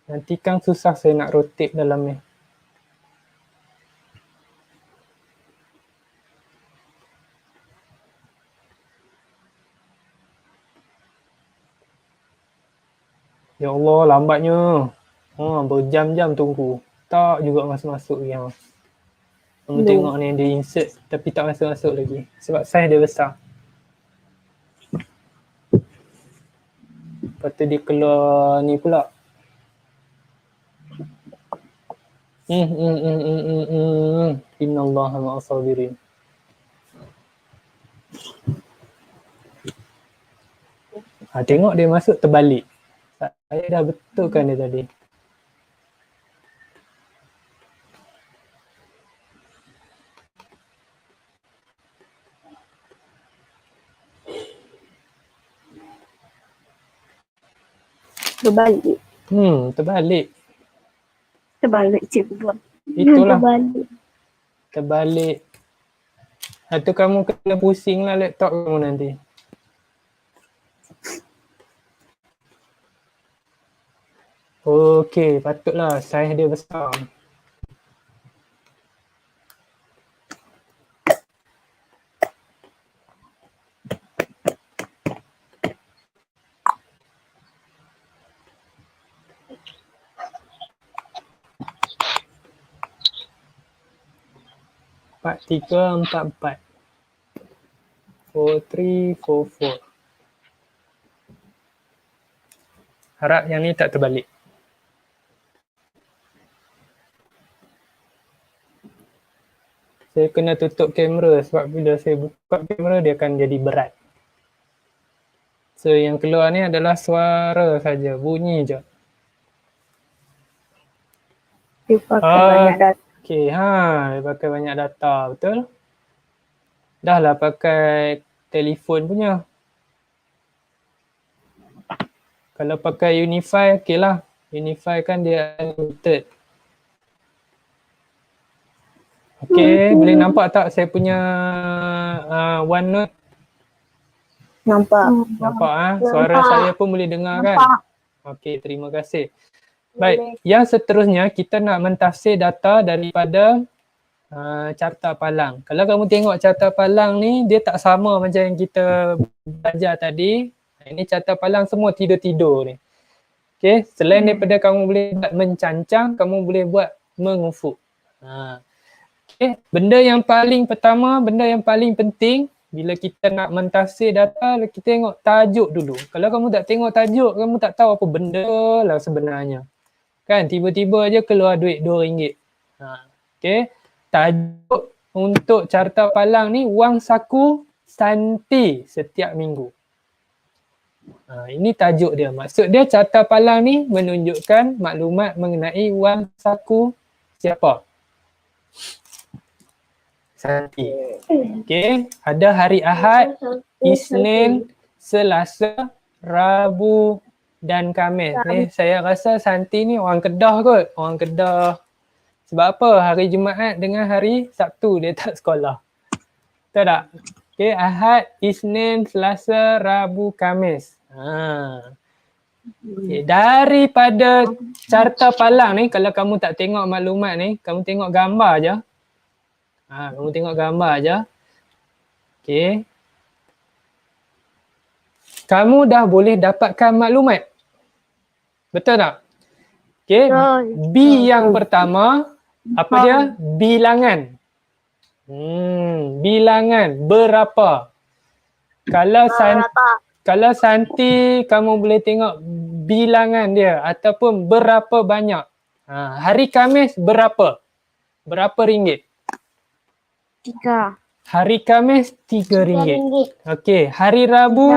Nanti kan susah saya nak rotate dalam ni. Ya Allah, lambatnya. Berjam-jam tunggu. Tak juga masuk-masuk yang. Kamu tengok ni dia insert tapi tak masuk-masuk lagi sebab saiz dia besar. Lepas tu dia keluar ni pula. Innallaha ma'as sabirin. Tengok dia masuk terbalik. Saya dah betulkan dia tadi. Berbalik. Terbalik. Terbalik cikgu. Itulah. Terbalik. Terbalik. Atau kamu kena pusing lah laptop kamu nanti. Okey, patutlah saiz dia besar. Empat, tiga, empat. 4, 3, 4, 4. Harap yang ni tak terbalik. Saya kena tutup kamera sebab bila saya buka kamera dia akan jadi berat. So yang keluar ni adalah suara saja, bunyi je. Dia pakai banyak data. Okey, dia pakai banyak data, betul? Dah lah pakai telefon punya. Kalau pakai Unify, okey lah. Unify kan dia unlimited. Okey, boleh nampak tak saya punya OneNote? Nampak. Nampak suara saya pun boleh dengar kan? Okey, terima kasih. Baik, yang seterusnya kita nak mentafsir data daripada carta palang. Kalau kamu tengok carta palang ni, dia tak sama macam yang kita belajar tadi. Ini carta palang semua tidur-tidur ni. Okay, selain daripada kamu boleh buat mencancang, kamu boleh buat mengufuk. Okay, benda yang paling pertama, benda yang paling penting bila kita nak mentafsir data, kita tengok tajuk dulu. Kalau kamu tak tengok tajuk, kamu tak tahu apa benda lah sebenarnya. Kan tiba-tiba aja keluar duit RM2. Okay, tajuk untuk carta palang ni wang saku santi setiap minggu. Ini tajuk dia. Maksud dia carta palang ni menunjukkan maklumat mengenai wang saku siapa? Santi. Okay, ada hari Ahad, Isnin, Selasa, Rabu dan Khamis. Saya rasa Santi ni orang Kedah kot. Orang Kedah. Sebab apa? Hari Jumaat dengan hari Sabtu dia tak sekolah. Betul tak? Okay, Ahad, Isnin, Selasa, Rabu, Khamis. Okay, daripada carta palang ni, kalau kamu tak tengok maklumat ni, kamu tengok gambar je. Kamu tengok gambar je. Okay. Kamu dah boleh dapatkan maklumat. Betul tak? Okay. B yang pertama, apa dia? Bilangan. Bilangan. Berapa? Kalau Santi, kamu boleh tengok bilangan dia ataupun berapa banyak. Hari Khamis berapa? Berapa ringgit? 3. Hari Khamis RM3. Okey, hari Rabu?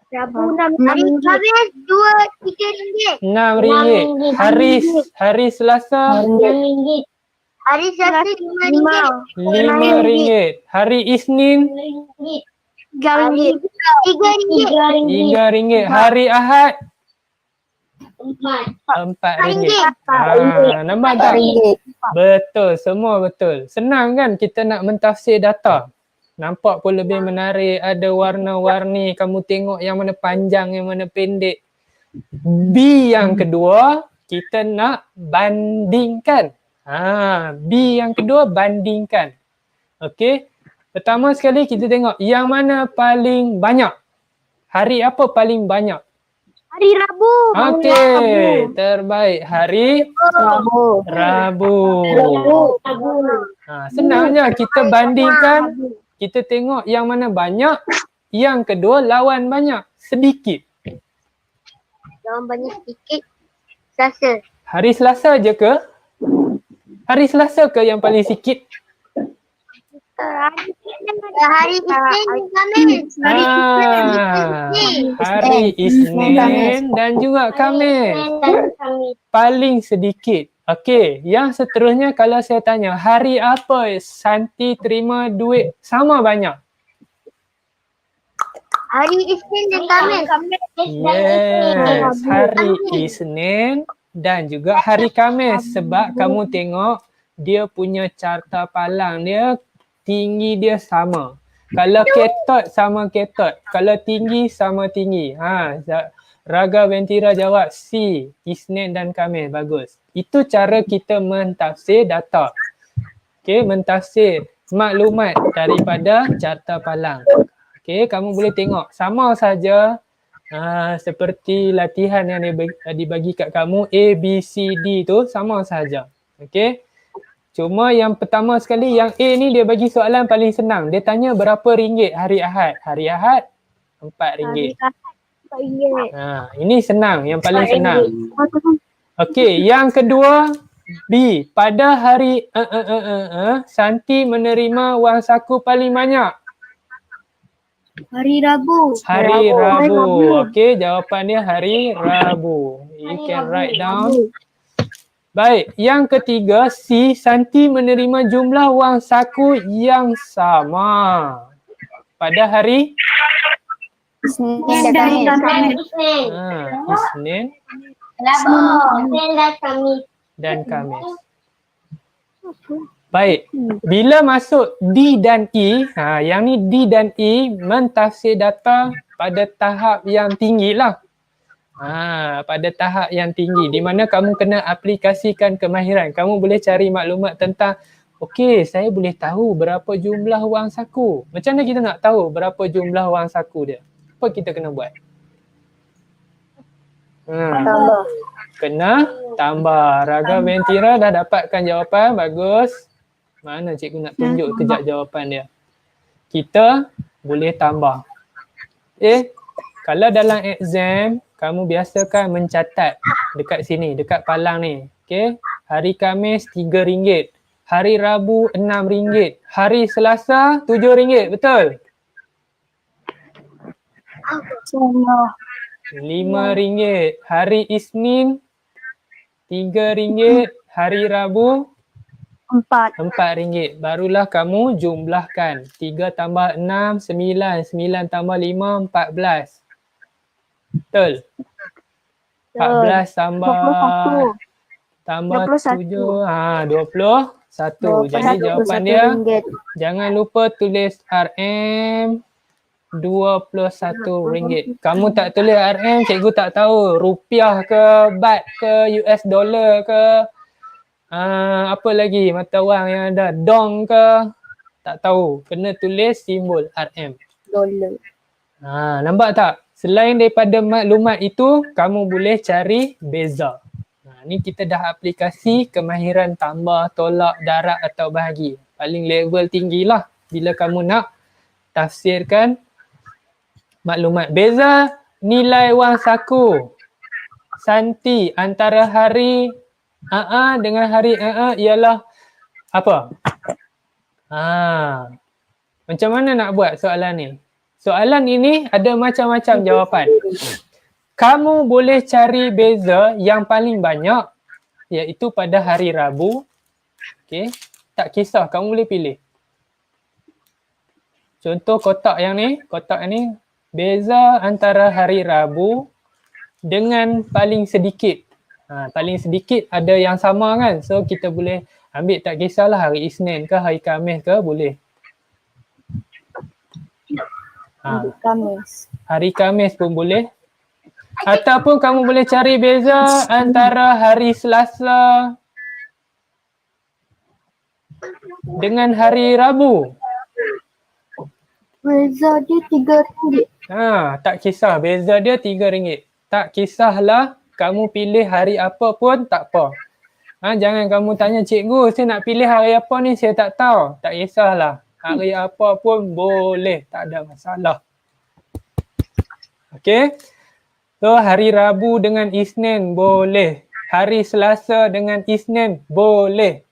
Rabu 6 hari Khamis 2 RM3. RM6. Hari Selasa? RM6. Hari Selasa RM5. RM5. Hari Isnin? RM3. RM3. Hari Ahad? RM4. RM4. Nampak tak? Betul, semua betul. Senang kan kita nak mentafsir data. Nampak pun lebih menarik, ada warna-warni, kamu tengok yang mana panjang, yang mana pendek. B yang kedua, kita nak bandingkan. B yang kedua, bandingkan. Okey. Pertama sekali kita tengok yang mana paling banyak. Hari apa paling banyak? Hari Rabu. Okey, terbaik. Hari Rabu. Rabu. Rabu. Senangnya kita bandingkan, kita tengok yang mana banyak, yang kedua lawan banyak, sedikit. Lawan banyak sedikit. Selasa. Hari Selasa je ke? Hari Selasa ke yang paling sikit? Hari Isnin dan Khamis. Hari Isnin dan juga Khamis. Paling sedikit. Okey, yang seterusnya kalau saya tanya, hari apa Santi terima duit sama banyak? Hari Isnin dan Khamis. Yes, hari Isnin dan juga hari Khamis. Sebab kamu tengok dia punya carta palang dia, tinggi dia sama. Kalau ketot sama ketot, kalau tinggi sama tinggi. Raga Ventira jawab C, Isnin dan Khamis. Bagus. Itu cara kita mentafsir data. Okey, mentafsir maklumat daripada carta palang. Okey, kamu boleh tengok sama saja seperti latihan yang dibagi kat kamu A, B, C, D tu sama saja. Okey. Cuma yang pertama sekali yang A ni dia bagi soalan paling senang. Dia tanya berapa ringgit hari Ahad. Hari Ahad RM4. Ini senang, yang paling senang. Okey, yang kedua B. Pada hari Santi menerima wang saku paling banyak. Hari Rabu. Hari Rabu. Okey, jawapan dia hari Rabu. You can write down. Baik, yang ketiga C. Santi menerima jumlah wang saku yang sama pada hari Isnin dan Khamis. Isnin dan Khamis. Baik, bila masuk D dan E, yang ni D dan E mentafsir data pada tahap yang tinggi lah. Pada tahap yang tinggi di mana kamu kena aplikasikan kemahiran. Kamu boleh cari maklumat tentang okey, saya boleh tahu berapa jumlah wang saku. Macam mana kita nak tahu berapa jumlah wang saku dia? Apa kita kena buat? Tambah. Kena tambah. Raga Ventira dah dapatkan jawapan. Bagus. Mana cikgu nak tunjuk kejap jawapan dia. Kita boleh tambah. Kalau dalam exam kamu biasakan mencatat dekat sini, dekat palang ni. Okey, hari Khamis RM3, hari Rabu RM6, hari Selasa RM7, betul? RM5, hari Isnin RM3, hari Rabu RM4. Barulah kamu jumlahkan. 3 tambah 6, 9. 9 tambah 5, 14. Betul? 14 tambah 7, 21. Jadi jawapan dia, jangan lupa tulis RM RM21. Kamu tak tulis RM, cikgu tak tahu rupiah ke, baht ke, US dollar ke, apa lagi mata wang yang ada, dong ke, tak tahu. Kena tulis simbol RM. Dollar. Nampak tak? Selain daripada maklumat itu, kamu boleh cari beza. Ni kita dah aplikasi kemahiran tambah, tolak, darab atau bahagi. Paling level tinggilah bila kamu nak tafsirkan maklumat. Beza nilai wang saku Santi antara hari dengan hari ialah apa? Macam mana nak buat soalan ni? Soalan ini ada macam-macam jawapan. Kamu boleh cari beza yang paling banyak iaitu pada hari Rabu. Okey, tak kisah, kamu boleh pilih. Contoh kotak yang ni, beza antara hari Rabu dengan paling sedikit. Paling sedikit ada yang sama kan? So kita boleh ambil, tak kisahlah hari Isnin ke hari Khamis ke, boleh. Hari Khamis pun boleh. Ataupun kamu boleh cari beza antara hari Selasa dengan hari Rabu. Beza dia RM3. Tak kisah, beza dia RM3. Tak kisahlah kamu pilih hari apa pun tak apa. Jangan kamu tanya cikgu, saya nak pilih hari apa ni, saya tak tahu. Tak kisahlah. Hari apa pun boleh, tak ada masalah. Okay. So hari Rabu dengan Isnin boleh. Hari Selasa dengan Isnin boleh.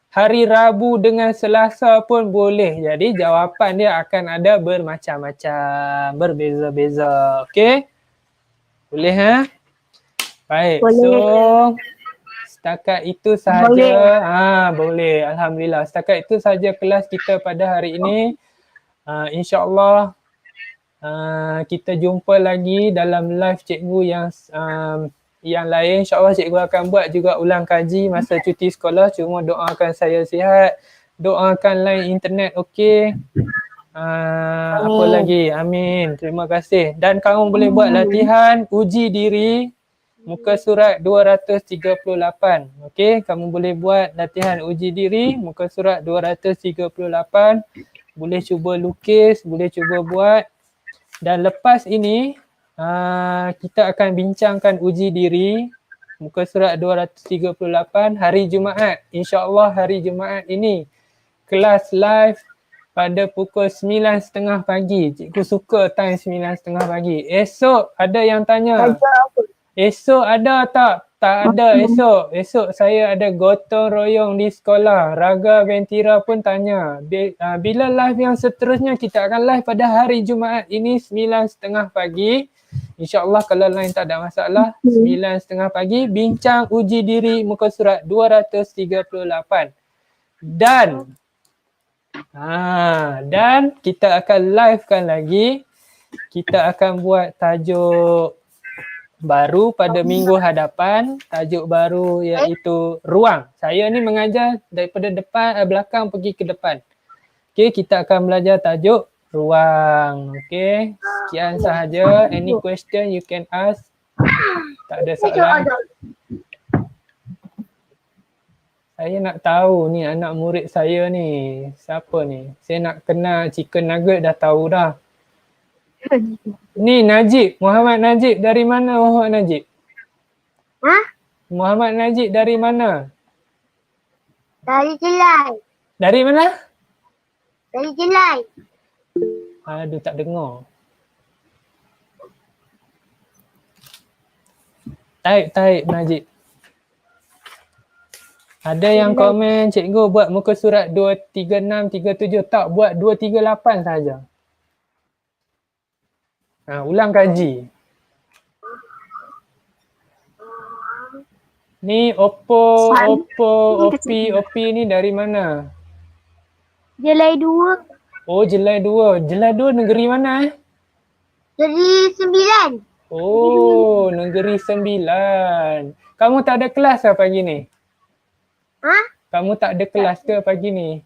Hari Rabu dengan Selasa pun boleh. Jadi jawapan dia akan ada bermacam-macam, berbeza-beza. Okay? Boleh Baik. Boleh. So setakat itu sahaja. Boleh. Alhamdulillah. Setakat itu sahaja kelas kita pada hari ini. InsyaAllah kita jumpa lagi dalam live cikgu yang lain. InsyaAllah cikgu akan buat juga ulang kaji masa cuti sekolah. Cuma doakan saya sihat. Doakan line internet okey. Apa lagi? Amin. Terima kasih. Dan kamu boleh buat latihan uji diri muka surat 238. Okey, kamu boleh buat latihan uji diri muka surat 238. Boleh cuba lukis, boleh cuba buat. Dan lepas ini kita akan bincangkan uji diri muka surat 238 hari Jumaat. InsyaAllah hari Jumaat ini kelas live pada pukul 9.30 pagi. Cikgu suka time 9.30 pagi. Esok ada yang tanya. Esok ada tak? Tak ada esok. Esok saya ada gotong royong di sekolah. Raga Ventira pun tanya. Bila live yang seterusnya, kita akan live pada hari Jumaat ini 9.30 pagi. InsyaAllah kalau lain tak ada masalah. 9.30 pagi bincang uji diri muka surat 238. Dan kita akan livekan lagi. Kita akan buat tajuk baru pada minggu hadapan. Tajuk baru iaitu ruang. Saya ni mengajar daripada belakang pergi ke depan. Okey, kita akan belajar tajuk ruang. Okey, sekian sahaja. Any question you can ask. Tak ada soalan. Saya nak tahu ni anak murid saya ni. Siapa ni? Saya nak kenal chicken nugget dah tahu dah. Ni Najib, Muhammad Najib dari mana Muhammad Najib? Muhammad Najib dari mana? Dari Jelai. Dari mana? Dari Jelai. Aduh tak dengar. Taib Najib. Ada yang komen cikgu buat muka surat 236, 37. Tak, buat 238 saja. Ulang kaji. Ni Opi ni dari mana? Jelai 2. Oh, Jelai 2. Jelai 2 negeri mana Dari 9. Oh, negeri 9. Kamu tak ada kelas ke pagi ni? Kamu tak ada kelas ke pagi ni?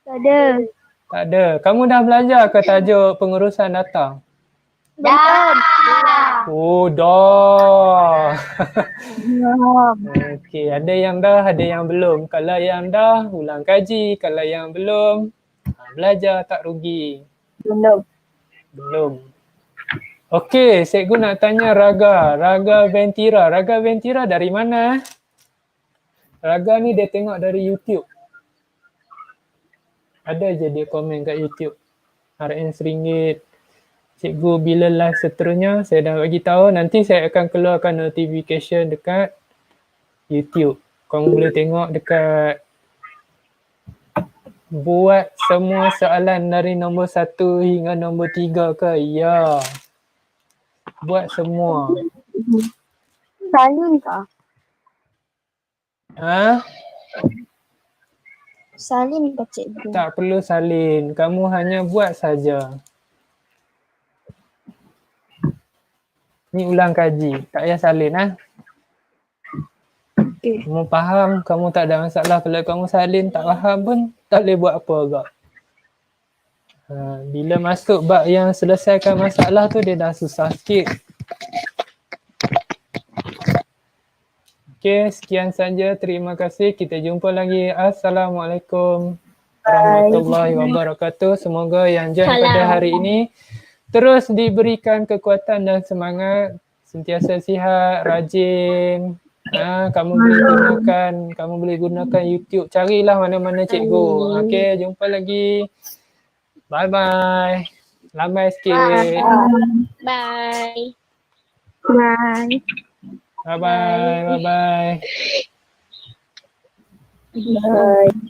Tak ada. Tak ada. Kamu dah belajar ke tajuk pengurusan data? Dah. Oh, dah. Okey, ada yang dah, ada yang belum. Kalau yang dah, ulang kaji. Kalau yang belum, belajar tak rugi. Belum. Okey, cikgu nak tanya Raga. Raga Ventira. Raga Ventira dari mana? Raga ni dia tengok dari YouTube. Ada je dia komen kat YouTube. RN RM1. Cikgu bila live seterusnya saya dah bagi tahu, nanti saya akan keluarkan notification dekat YouTube. Korang boleh tengok dekat buat semua soalan dari nombor 1 hingga nombor 3 ke? Ya. Buat semua. Salin kah? Salin kah cikgu? Tak perlu salin. Kamu hanya buat saja. Ni ulang kaji. Tak payah salin Okey. Kamu faham, kamu tak ada masalah. Kalau kamu salin tak faham pun tak boleh buat apa agak. Bila masuk bab yang selesaikan masalah tu dia dah susah sikit. Okey, sekian saja. Terima kasih. Kita jumpa lagi. Assalamualaikum warahmatullahi wabarakatuh. Semoga yang join pada hari ini terus diberikan kekuatan dan semangat sentiasa sihat, rajin. Kamu boleh gunakan YouTube. Carilah mana-mana cikgu. Okey, jumpa lagi. Bye bye. Lambai sikit. Bye. Bye. Bye bye. Bye bye. Bye.